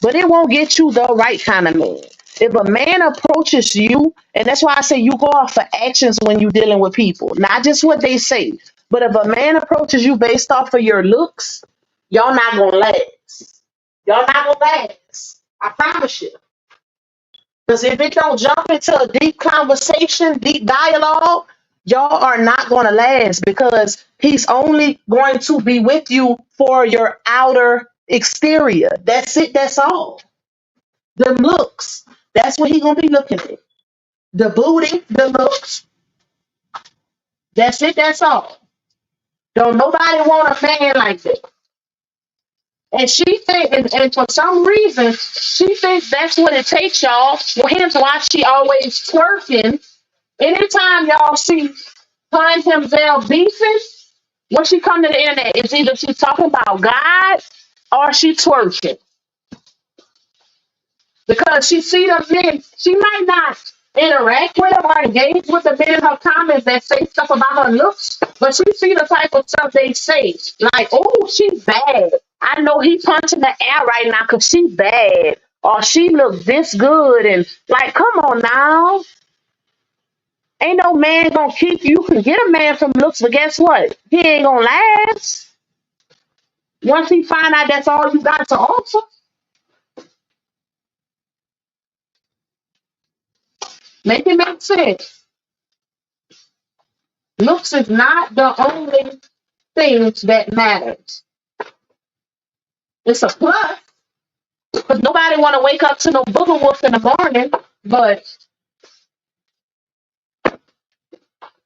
But it won't get you the right kind of man. If a man approaches you, and that's why I say you go off for actions when you're dealing with people, not just what they say. But if a man approaches you based off of your looks, y'all not gonna last. Y'all not gonna last. I promise you. Because if it don't jump into a deep conversation, deep dialogue, y'all are not going to last because he's only going to be with you for your outer exterior. That's it. That's all. The looks. That's what he's going to be looking at. The booty, the looks. That's it. That's all. Don't nobody want a man like that. And she think, and for some reason, she thinks that's what it takes, y'all. Well, here's why she always twerking. Anytime y'all see her and Himzel beefing, when she come to the internet, it's either she's talking about God or she twerking. Because she see them men, she might not interact with them or engage with the men in her comments that say stuff about her looks, but she see the type of stuff they say. Like, oh, she's bad. I know he punching the air right now because she bad. Or she look this good. And like, come on now. Ain't no man gonna keep you. You can get a man from looks, but guess what? He ain't gonna last. Once he find out that's all you got to offer, make it make sense. Looks is not the only thing that matters. It's a plus, because nobody want to wake up to no Booger Wolf in the morning, but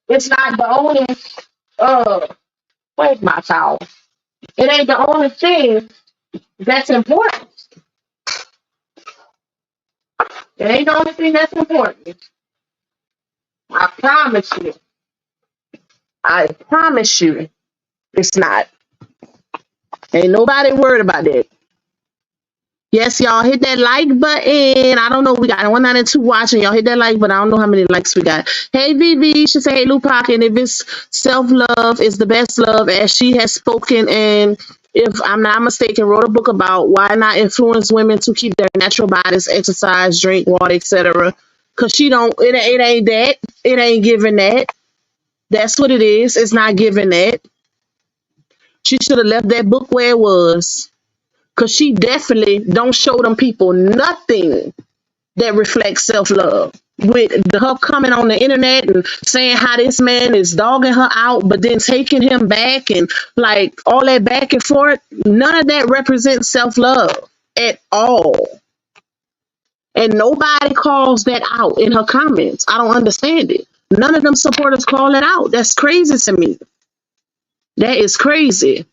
it's not the only, uh, where's my towel? It ain't the only thing that's important. It ain't the only thing that's important. I promise you. I promise you. It's not. Ain't nobody worried about that. Yes, y'all hit that like button. I don't know. We got 192 watching. Y'all hit that like button. I don't know how many likes we got. Hey, Vivi. She said, hey, Lupac. And if it's self-love is the best love, as she has spoken, and if I'm not mistaken, wrote a book about why not influence women to keep their natural bodies, exercise, drink water, etc. Because she don't, it ain't that. It ain't giving that. That's what it is. It's not giving that. She should have left that book where it was. Cause she definitely don't show them people nothing that reflects self-love. With her coming on the internet and saying how this man is dogging her out, but then taking him back and like all that back and forth, none of that represents self-love at all. And nobody calls that out in her comments. I don't understand it. None of them supporters call it out. That's crazy to me. That is crazy.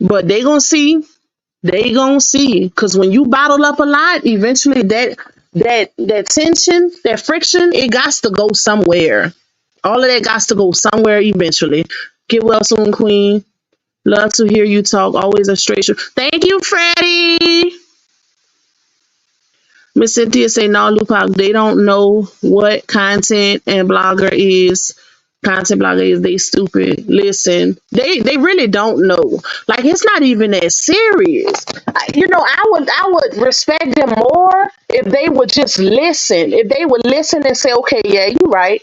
But they gonna see. They gonna see, because when you bottle up a lot, eventually that tension, that friction, it got to go somewhere. All of that got to go somewhere eventually. Get well soon, Queen. Love to hear you talk. Always a straight shot. Thank you, Freddie. Miss Cynthia say, no, Lupac, they don't know what content and blogger is. Content blogger is, they stupid. Listen, they really don't know. Like, it's not even that serious. I would respect them more if they would just listen. If they would listen and say, okay, yeah, you right.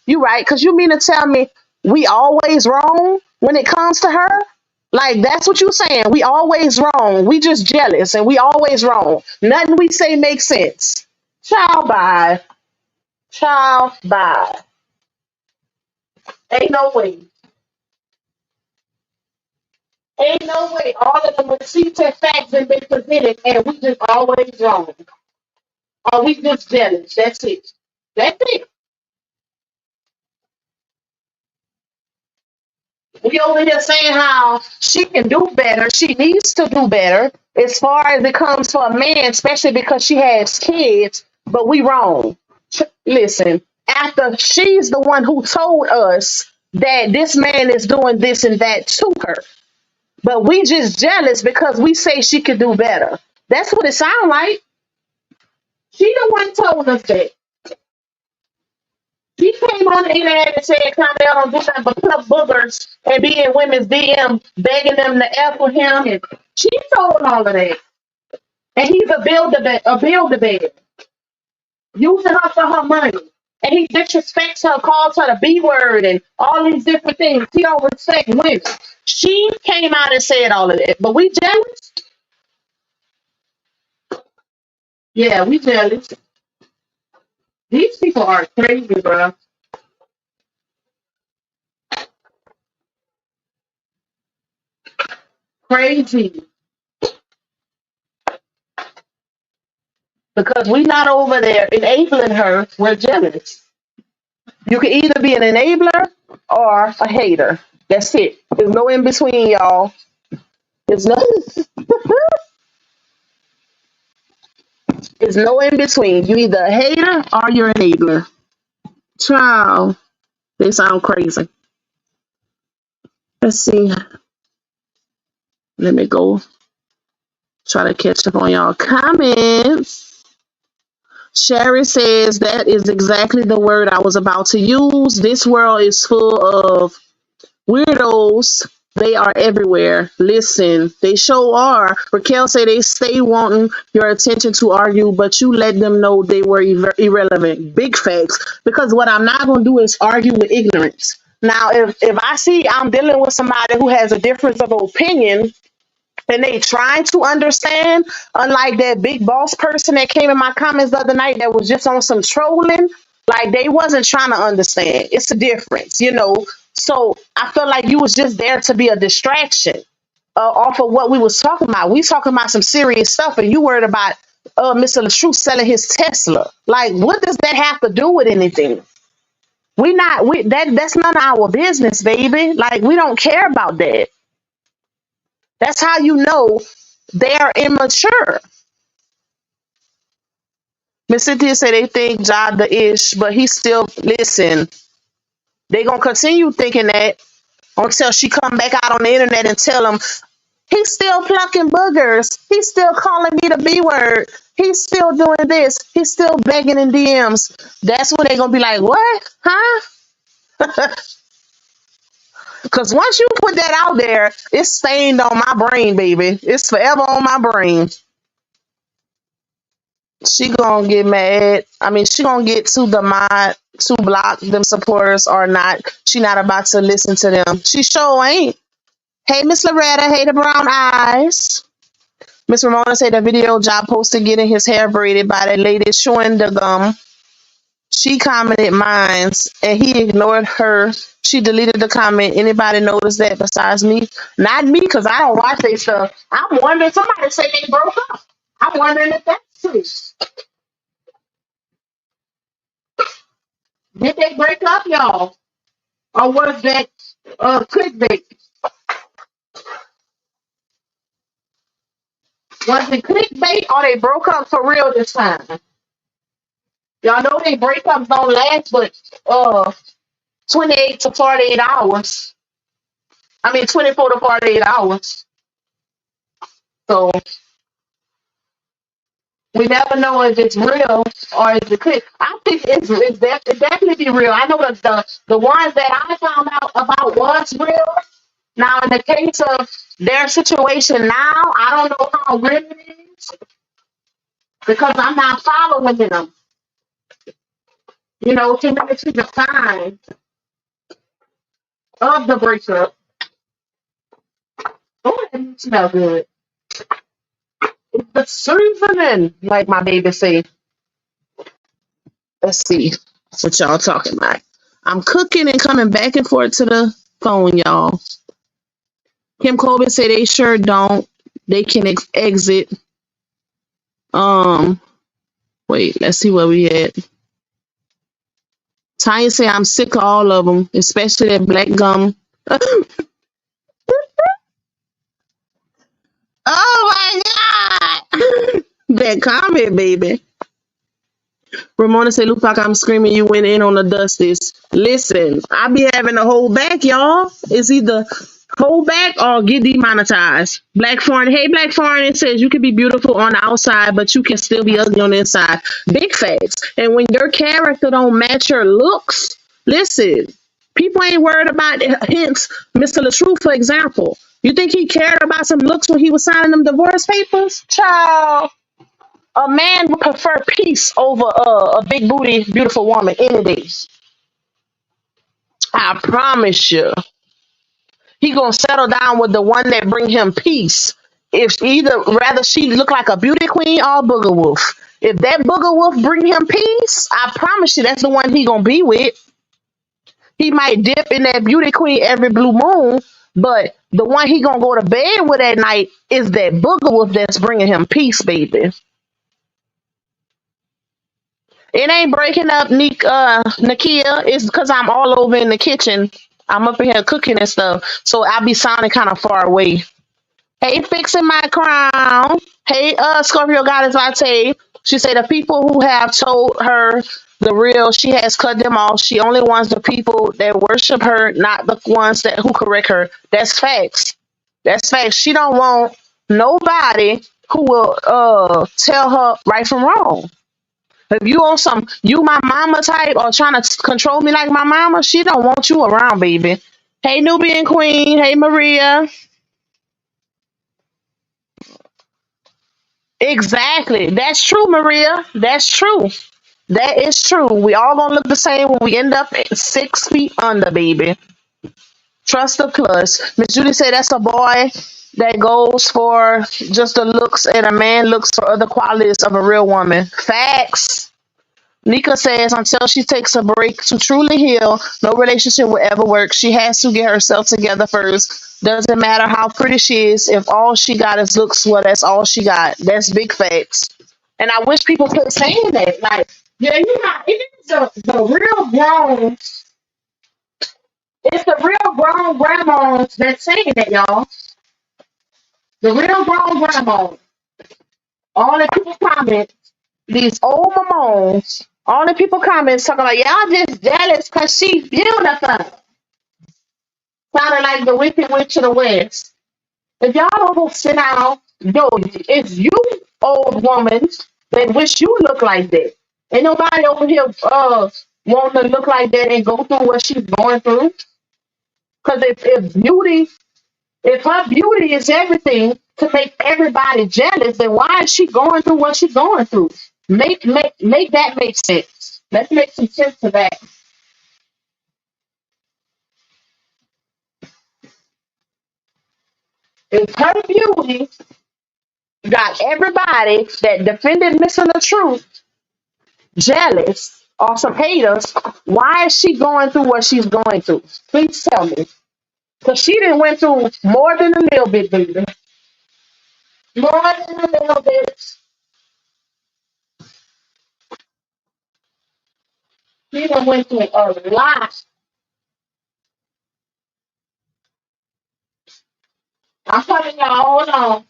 You right. Because you mean to tell me we always wrong when it comes to her? Like, that's what you saying. We always wrong. We just jealous and we always wrong. Nothing we say makes sense. Child, bye. Child, bye. Ain't no way. Ain't no way. All of the receipts and facts have been presented and we just always wrong. Or we just jealous. That's it. That's it. We over here saying how she can do better. She needs to do better as far as it comes for a man, especially because she has kids. But we wrong. Listen, after she's the one who told us that this man is doing this and that to her, but we just jealous because we say she could do better. That's what it sounds like. She the one told us that. She came on the internet and said, "Come down on do nothing but put up boogers and be in women's DM, begging them to F with him." And she told all of that. And he's a build a bed, using her for her money. And he disrespects her, calls her the B word and all these different things. He don't respect women. She came out and said all of that. But we jealous? Yeah, we jealous. These people are crazy, bro. Crazy. Because we not over there enabling her, we're jealous. You can either be an enabler or a hater. That's it. There's no in between, y'all. There's no there's no in between. You either a hater or you're an enabler. Child, they sound crazy. Let's see. Let me go try to catch up on y'all comments. Sherry says that is exactly the word I was about to use. This world is full of weirdos. They are everywhere. Listen, they sure are. Raquel say they stay wanting your attention to argue, but you let them know they were irrelevant. Big facts. Because what I'm not going to do is argue with ignorance. Now, if I see I'm dealing with somebody who has a difference of opinion and they trying to understand, unlike that big boss person that came in my comments the other night that was just on some trolling, like they wasn't trying to understand. It's a difference, you know. So I felt like you was just there to be a distraction off of what we was talking about. We talking about some serious stuff, and you worried about Mr. LaTrue selling his Tesla. Like, what does that have to do with anything? We not we that's none of our business, baby. Like, we don't care about that. That's how you know they're immature. Miss Cynthia said they think Jod the ish, but he still listen. They gonna continue thinking that until she come back out on the internet and tell them he's still plucking boogers. He's still calling me the B word. He's still doing this. He's still begging in DMs. That's when they gonna be like, what? Huh? Because once you put that out there, it's stained on my brain, baby. It's forever on my brain. She gonna get mad. I mean, she gonna get to the mod to block them supporters or not. She not about to listen to them. She sure ain't. Hey, Miss Loretta. Hey, the brown eyes. Miss Ramona said the video job posted getting his hair braided by that lady showing the gum. She commented mines and he ignored her. She deleted the comment. Anybody notice that besides me? Not me, because I don't watch their stuff. I'm wondering, somebody said they broke up. I'm wondering if that's true. Did they break up, y'all? Or was that clickbait? Was it clickbait or they broke up for real this time? Y'all know they breakups don't last but 28 to 48 hours. I mean 24 to 48 hours. So we never know if it's real or if it's click. I think it's definitely real. I know that the ones that I found out about was real. Now in the case of their situation now, I don't know how real it is because I'm not following them. You know, to know to the sign of the breakup. Oh, it smells good. It's the seasoning, like my baby say. Let's see what y'all talking about. I'm cooking and coming back and forth to the phone, y'all. Kim Colbin said they sure don't. They can exit. Wait, let's see where we at. Tanya say I'm sick of all of them, especially that black gum. Oh my god! That comment, baby. Ramona said, "Look like I'm screaming. You went in on the dusties." Listen, I be having to hold back, y'all. It's either hold back or get demonetized. Black Foreign, hey, Black Foreign, it says you can be beautiful on the outside, but you can still be ugly on the inside. Big facts. And when your character don't match your looks, listen, people ain't worried about hints. Mr. LaTrue, for example, you think he cared about some looks when he was signing them divorce papers? Child, a man would prefer peace over a big booty, beautiful woman any day. I promise you. He gonna settle down with the one that bring him peace. If either rather she look like a beauty queen or a booger wolf. If that booger wolf bring him peace, I promise you that's the one he gonna be with. He might dip in that beauty queen every blue moon, but the one he gonna go to bed with at night is that booger wolf that's bringing him peace, baby. It ain't breaking up, Nakia. It's because I'm all over in the kitchen. I'm up in here cooking and stuff, so I'll be sounding kind of far away. Hey, fixing my crown. Hey, Scorpio Goddess Latte. She said the people who have told her the real, she has cut them off. She only wants the people that worship her, not the ones that who correct her. That's facts. That's facts. She don't want nobody who will tell her right from wrong. If you on some you my mama type or trying to control me like my mama, she don't want you around, baby. Hey, Nubian Queen. Hey, Maria. Exactly. That's true, Maria. That's true. That is true. We all gonna look the same when we end up at 6 feet under, baby. Trust the plus. Miss Judy said that's a boy that goes for just the looks and a man looks for other qualities of a real woman. Facts. Nika says until she takes a break to truly heal, no relationship will ever work. She has to get herself together first. Doesn't matter how pretty she is. If all she got is looks, well, that's all she got. That's big facts. And I wish people could say that. Like, yeah, you know, the real grown, it's the real grown grandmas that's saying that, y'all. The real grown grandmas. All the people comment, these old mamones, all the people comments talking about y'all just jealous because she beautiful. Sounding like the wicked witch of the west. If y'all don't go sit down, yo, it's you, old woman, that wish you look like that. Ain't nobody over here wanting to look like that and go through what she's going through. Because if her beauty is everything to make everybody jealous, then why is she going through what she's going through? Make that make sense. Let's make some sense to that. If her beauty got everybody that defended missing the truth jealous or some haters, why is she going through what she's going through? Please tell me. Because she didn't went through more than a little bit, baby. More than a little bit. She done went through a lot. I'm telling y'all, hold on.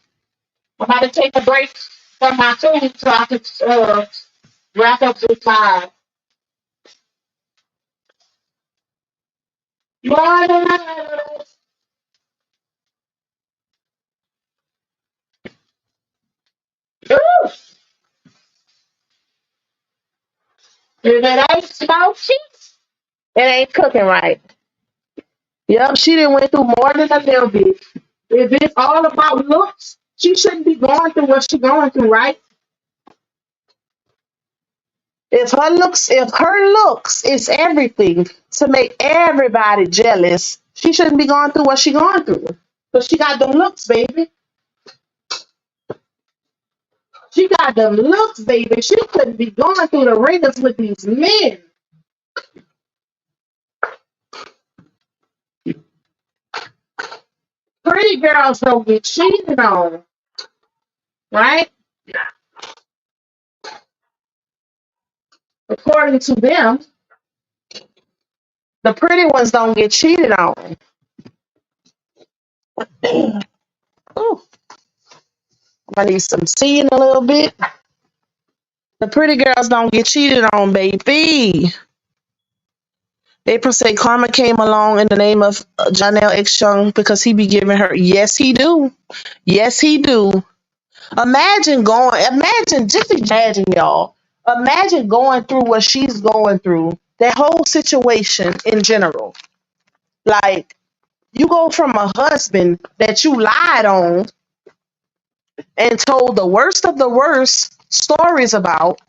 I'm about to take a break from my food so I can wrap up this live. Ooh, if it ain't smoky, it ain't cooking right. Yep, she done went through more than a little bit. If it's all about looks, she shouldn't be going through what she's going through, right? If her looks is everything to make everybody jealous, she shouldn't be going through what she's going through. Because she got them looks, baby. She got them looks, baby. She couldn't be going through the ringers with these men. Pretty girls don't get cheated on, right? According to them, the pretty ones don't get cheated on. Ooh, I need some tea in a little bit. The pretty girls don't get cheated on, baby. April say Karma came along in the name of Janelle X Young because he be giving her. Yes, he do. Yes, he do. Just imagine, y'all. Imagine going through what she's going through. That whole situation in general. Like, you go from a husband that you lied on and told the worst of the worst stories about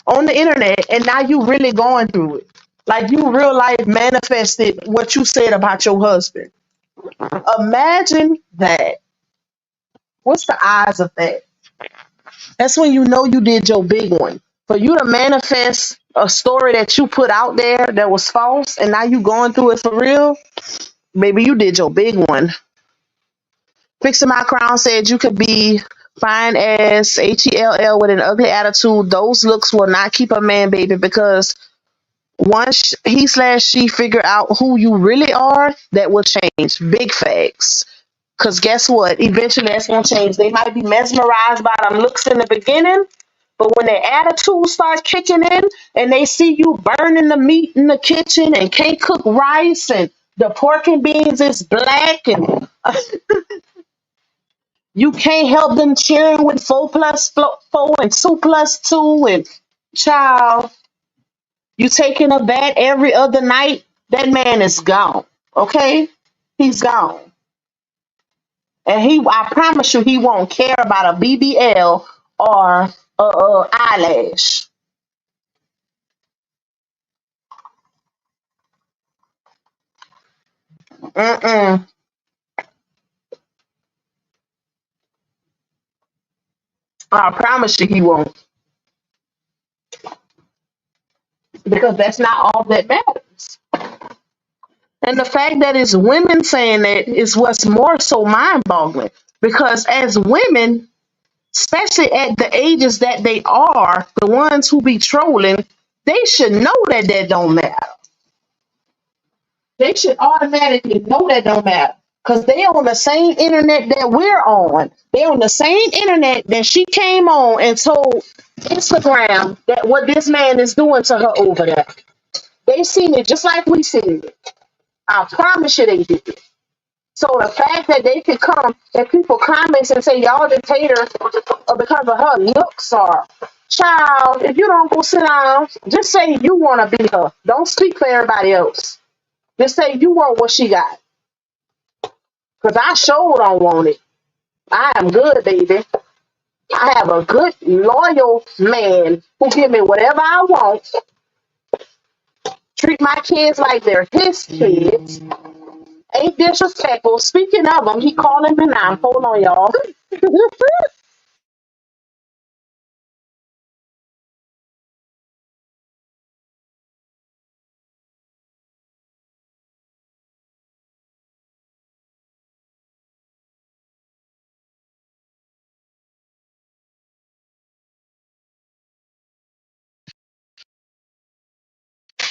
on the internet, and now you really going through it. Like, you real life manifested what you said about your husband. Imagine that. What's the odds of that? That's when you know you did your big one. For you to manifest a story that you put out there that was false, and now you going through it for real, maybe you did your big one. Fixing My Crown said you could be fine as HELL with an ugly attitude. Those looks will not keep a man, baby, because once he/she figure out who you really are, that will change. Big facts. Because guess what? Eventually that's going to change. They might be mesmerized by them looks in the beginning, but when their attitude starts kicking in and they see you burning the meat in the kitchen and can't cook rice and the pork and beans is black and you can't help them cheering with 4+4 and 2+2 and child, you taking a bath every other night, that man is gone. Okay? He's gone. And I promise you, he won't care about a BBL or a eyelash. Mm-mm. I promise you, he won't, because that's not all that matters. And the fact that it's women saying that is what's more so mind-boggling. Because as women, especially at the ages that they are, the ones who be trolling, they should know that that don't matter. They should automatically know that don't matter. Because they on the same internet that we're on. They on the same internet that she came on and told Instagram that what this man is doing to her over there. They seen it just like we seen it. I promise you they did it. So the fact that they could come and people comments and say y'all just hate her because of her looks or child, if you don't go sit down, just say you want to be her. Don't speak for everybody else. Just say you want what she got. Because I sure don't want it. I am good, baby. I have a good, loyal man who give me whatever I want. Treat my kids like they're his kids. Ain't disrespectful. Speaking of him, he calling me now. Hold on, y'all.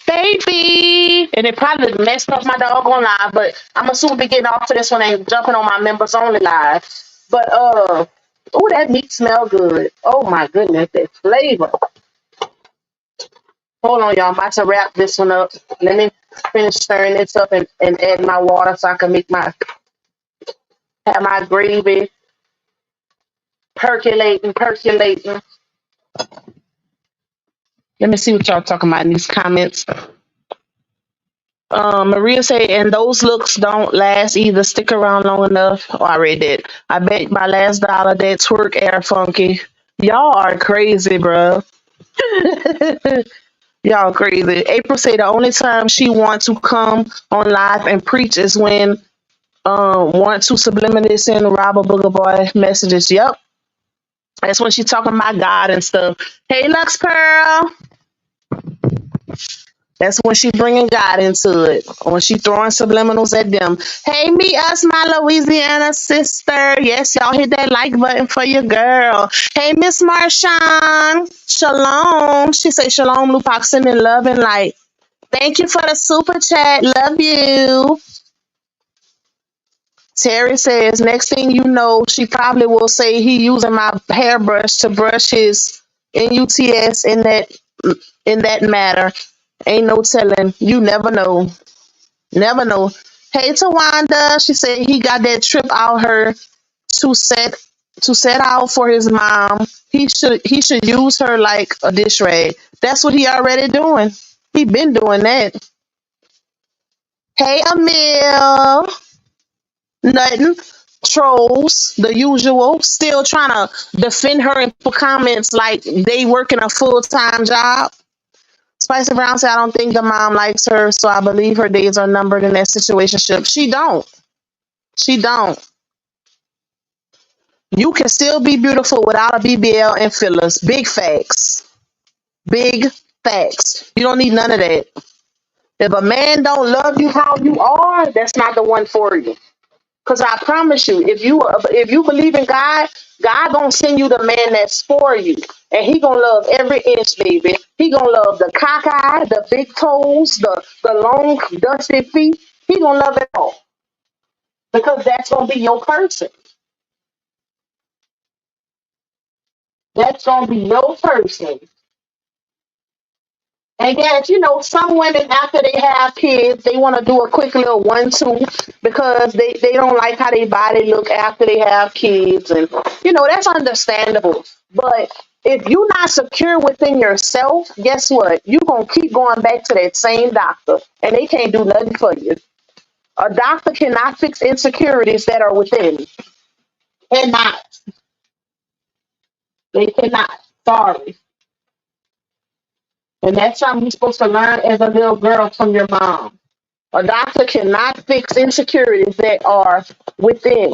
Baby. And it probably messed up my doggone live, but I'm gonna soon be getting off to this one and jumping on my members only live. But oh, that meat smell good. Oh my goodness, that flavor. Hold on, y'all. I'm about to wrap this one up. Let me finish stirring this up and add my water so I can have my gravy percolating. Let me see what y'all talking about in these comments. Maria say, and those looks don't last either. Stick around long enough. Oh, I read that. I bet my last dollar that twerk air funky. Y'all are crazy, bro. Y'all crazy. April say the only time she wants to come on live and preach is when want to subliminally send Robert Booger Boy messages. Yep. That's when she talking about God and stuff. Hey, Lux Pearl. That's when she bringing God into it. When she throwing subliminals at them. Hey, me, us, my Louisiana sister. Yes, y'all hit that like button for your girl. Hey, Miss Marshawn. Shalom. She say shalom, Lupaxin, and love and light. Thank you for the super chat. Love you. Terry says, next thing you know, she probably will say he using my hairbrush to brush his NUTS in that matter. Ain't no telling. You never know. Never know. Hey Tawanda, she said he got that trip out her to set out for his mom. He should use her like a dish rag. That's what he already doing. He been doing that. Hey Emil. Nothing. Trolls, the usual, still trying to defend her and put comments like they working a full-time job. Spicy Brown said, I don't think the mom likes her, so I believe her days are numbered in that situationship. She don't. She don't. You can still be beautiful without a BBL and fillers. Big facts. Big facts. You don't need none of that. If a man don't love you how you are, that's not the one for you. Cause I promise you, if you believe in God, God gonna send you the man that's for you, and he gonna love every inch, baby. He gonna love the cockeye, the big toes, the long dusty feet. He gonna love it all because that's gonna be your person. That's gonna be your person. And yes, some women after they have kids, they want to do a quick little 1-2 because they don't like how their body look after they have kids, and that's understandable. But if you're not secure within yourself, guess what? You're gonna keep going back to that same doctor, and they can't do nothing for you. A doctor cannot fix insecurities that are within. Cannot. They cannot. Sorry. And that's something you're supposed to learn as a little girl from your mom. A doctor cannot fix insecurities that are within.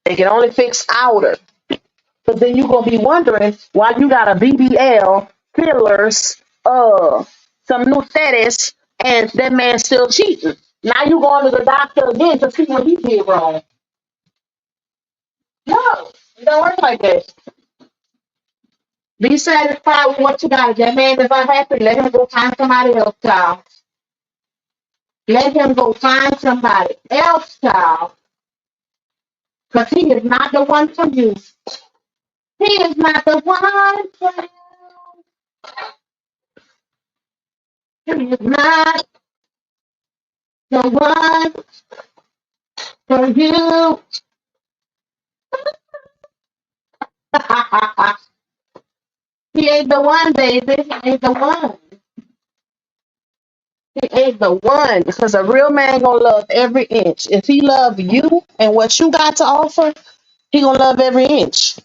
They can only fix outer. Because then you're gonna be wondering why you got a BBL, fillers, some new fetish, and that man's still cheating. Now you going to the doctor again to see what he did wrong. No, it don't work like that. Be satisfied with what you got. If that man is unhappy, let him go find somebody else, child. Let him go find somebody else, child. Because he is not the one for you. He is not the one for you. He is not the one for you. He ain't the one, baby. He ain't the one. He ain't the one. Because a real man gonna love every inch. If he love you and what you got to offer, he gonna love every inch.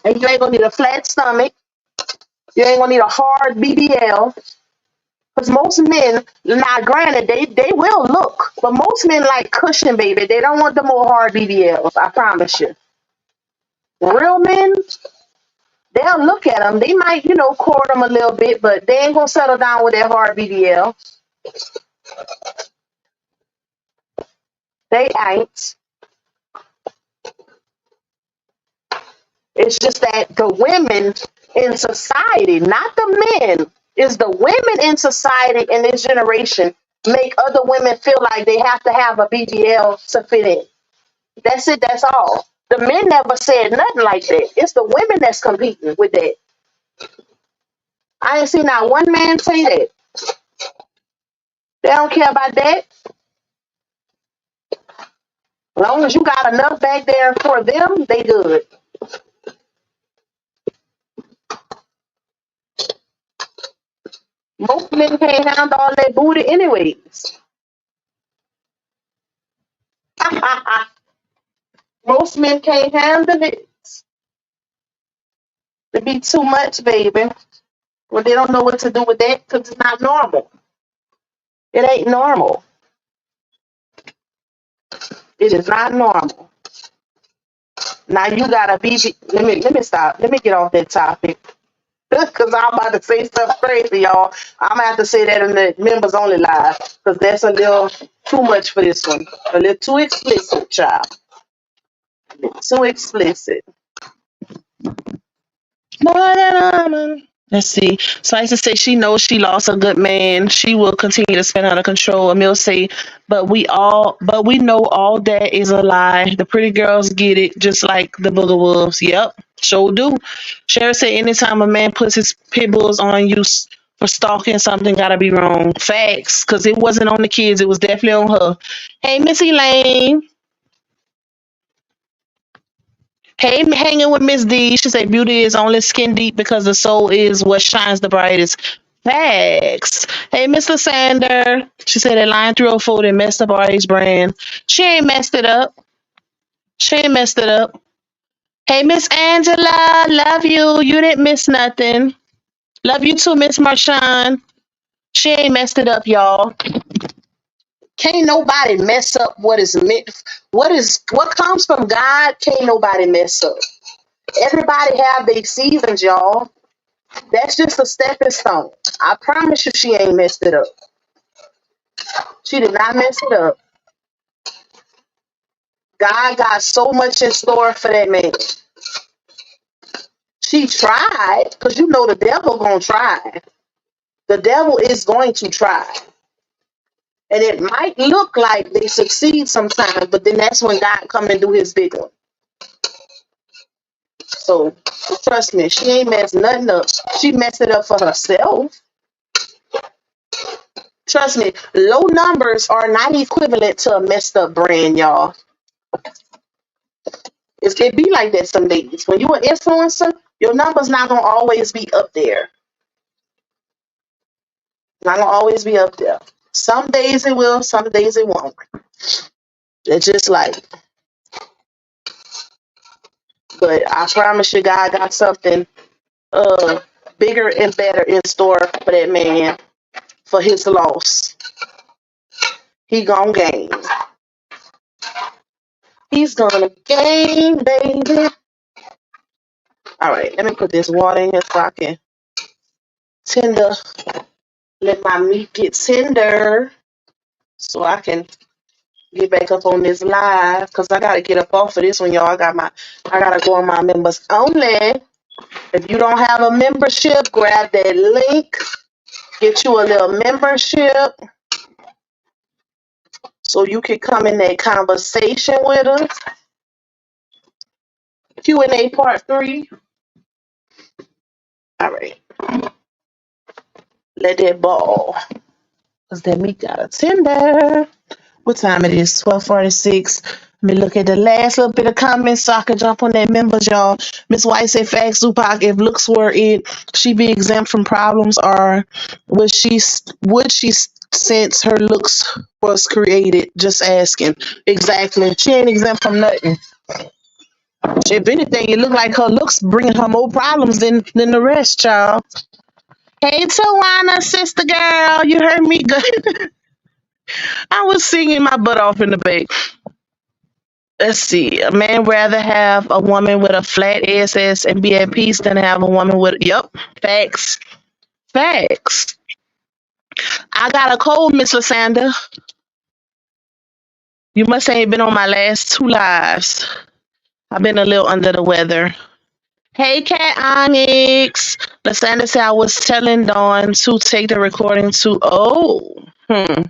And you ain't gonna need a flat stomach. You ain't gonna need a hard BBL. Because most men, now granted, they will look, but most men like cushion, baby. They don't want the more hard BBLs, I promise you. Real men, they'll look at them. They might, court them a little bit, but they ain't gonna settle down with that hard BBL. They ain't. It's just that the women in society, not the men, is the women in society in this generation make other women feel like they have to have a BBL to fit in. That's it. That's all. The men never said nothing like that. It's the women that's competing with that. I ain't seen not one man say that. They don't care about that. As long as you got enough back there for them, they good. Most men can't handle all that booty anyways. Most men can't handle it. It be too much, baby. Well, they don't know what to do with that because it's not normal. It ain't normal. It is not normal. Now you gotta be. Let me stop. Let me get off that topic. Because I'm about to say stuff crazy, y'all. I'm going to have to say that in the members only live. Because that's a little too much for this one. A little too explicit, child. Too explicit. Let's see. Slicer says she knows she lost a good man. She will continue to spin out of control. Emil say, but we know all that is a lie. The pretty girls get it, just like the Booger Wolves. Yep, sure do. Sherry said, anytime a man puts his pit bulls on you for stalking, something gotta be wrong. Facts, because it wasn't on the kids. It was definitely on her. Hey, Miss Elaine. Hey, hanging with Miss D. She said beauty is only skin deep because the soul is what shines the brightest. Facts. Hey, Mr. Sander. She said that line 304 that messed up RA's brand. She ain't messed it up. She ain't messed it up. Hey, Miss Angela. Love you. You didn't miss nothing. Love you too, Miss Marshawn. She ain't messed it up, y'all. Can't nobody mess up what is meant. What comes from God? Can't nobody mess up. Everybody have their seasons, y'all. That's just a stepping stone. I promise you she ain't messed it up. She did not mess it up. God got so much in store for that man. She tried, because you know the devil gonna try. The devil is going to try. And it might look like they succeed sometimes, but then that's when God come and do his big one. So trust me, she ain't messed nothing up. She messed it up for herself. Trust me, low numbers are not equivalent to a messed up brand, y'all. It be like that some days. When you're an influencer, your numbers not gonna always be up there. Not gonna always be up there. Some days it will, some days it won't. It's just like, but I promise you, God got something bigger and better in store for that man, for his loss. He gonna gain. He's gonna gain, baby. All right, let me put this water in here so I can tender. Let my meat get tender so I can get back up on this live because I gotta get up off of this one, y'all. I gotta go on my members only. If you don't have a membership, grab that link, get you a little membership so you can come in that conversation with us. Q&A part 3. All right. Let that ball. Because that meat got a tender. What time it is? 12:46. Let me look at the last little bit of comments so I can jump on that members, y'all. Miss White said, "Facts, Tupac. If looks were it, she be exempt from problems, or would she since her looks was created? Just asking." Exactly. She ain't exempt from nothing. If anything, it look like her looks bringing her more problems than the rest, y'all. Hey, Tawana, sister girl, you heard me good. I was singing my butt off in the back. Let's see. A man rather have a woman with a flat ass and be at peace than have a woman with. Yep. Facts. Facts. I got a cold, Miss Lysander. You must ain't been on my last 2 lives. I've been a little under the weather. Hey, Cat Onyx. Lysander said I was telling Dawn to take the recording to. Oh. Hmm.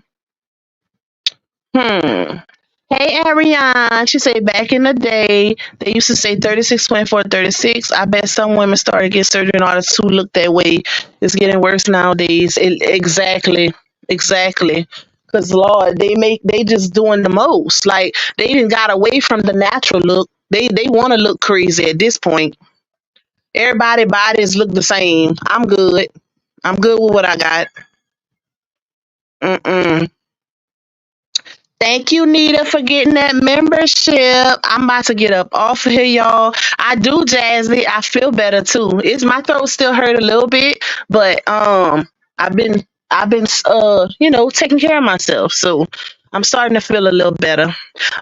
Hey, Ariane. She said back in the day, they used to say 36.4, 36. I bet some women started to get surgery in order to look that way. It's getting worse nowadays. Exactly. Exactly. Because, Lord, they just doing the most. Like, they didn't got away from the natural look. They want to look crazy at this point. Everybody bodies look the same. I'm good. I'm good with what I got. Mm-mm. Thank you, Nita, for getting that membership. I'm about to get up off of here, y'all. I do, Jazzy. I feel better too. It's my throat still hurt a little bit, but I've been taking care of myself. So I'm starting to feel a little better.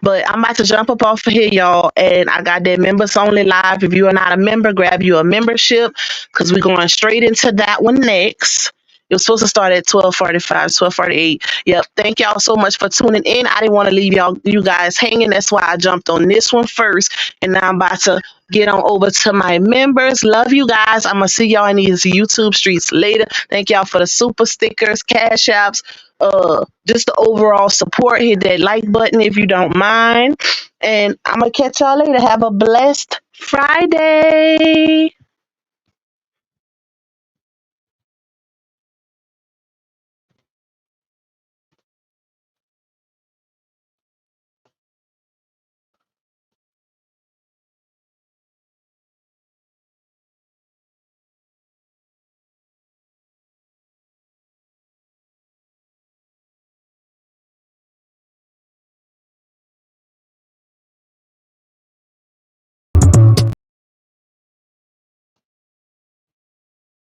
But I'm about to jump up off of here, y'all. And I got that members only live. If you are not a member, grab you a membership because we're going straight into that one next. It was supposed to start at 12:45, 12:48. Yep. Thank y'all so much for tuning in. I didn't want to leave you guys hanging. That's why I jumped on this one first. And now I'm about to get on over to my members. Love you guys. I'm gonna see y'all in these YouTube streets later. Thank y'all for the super stickers, cash apps, just the overall support. Hit that like button if you don't mind. And I'm gonna catch y'all later. Have a blessed Friday.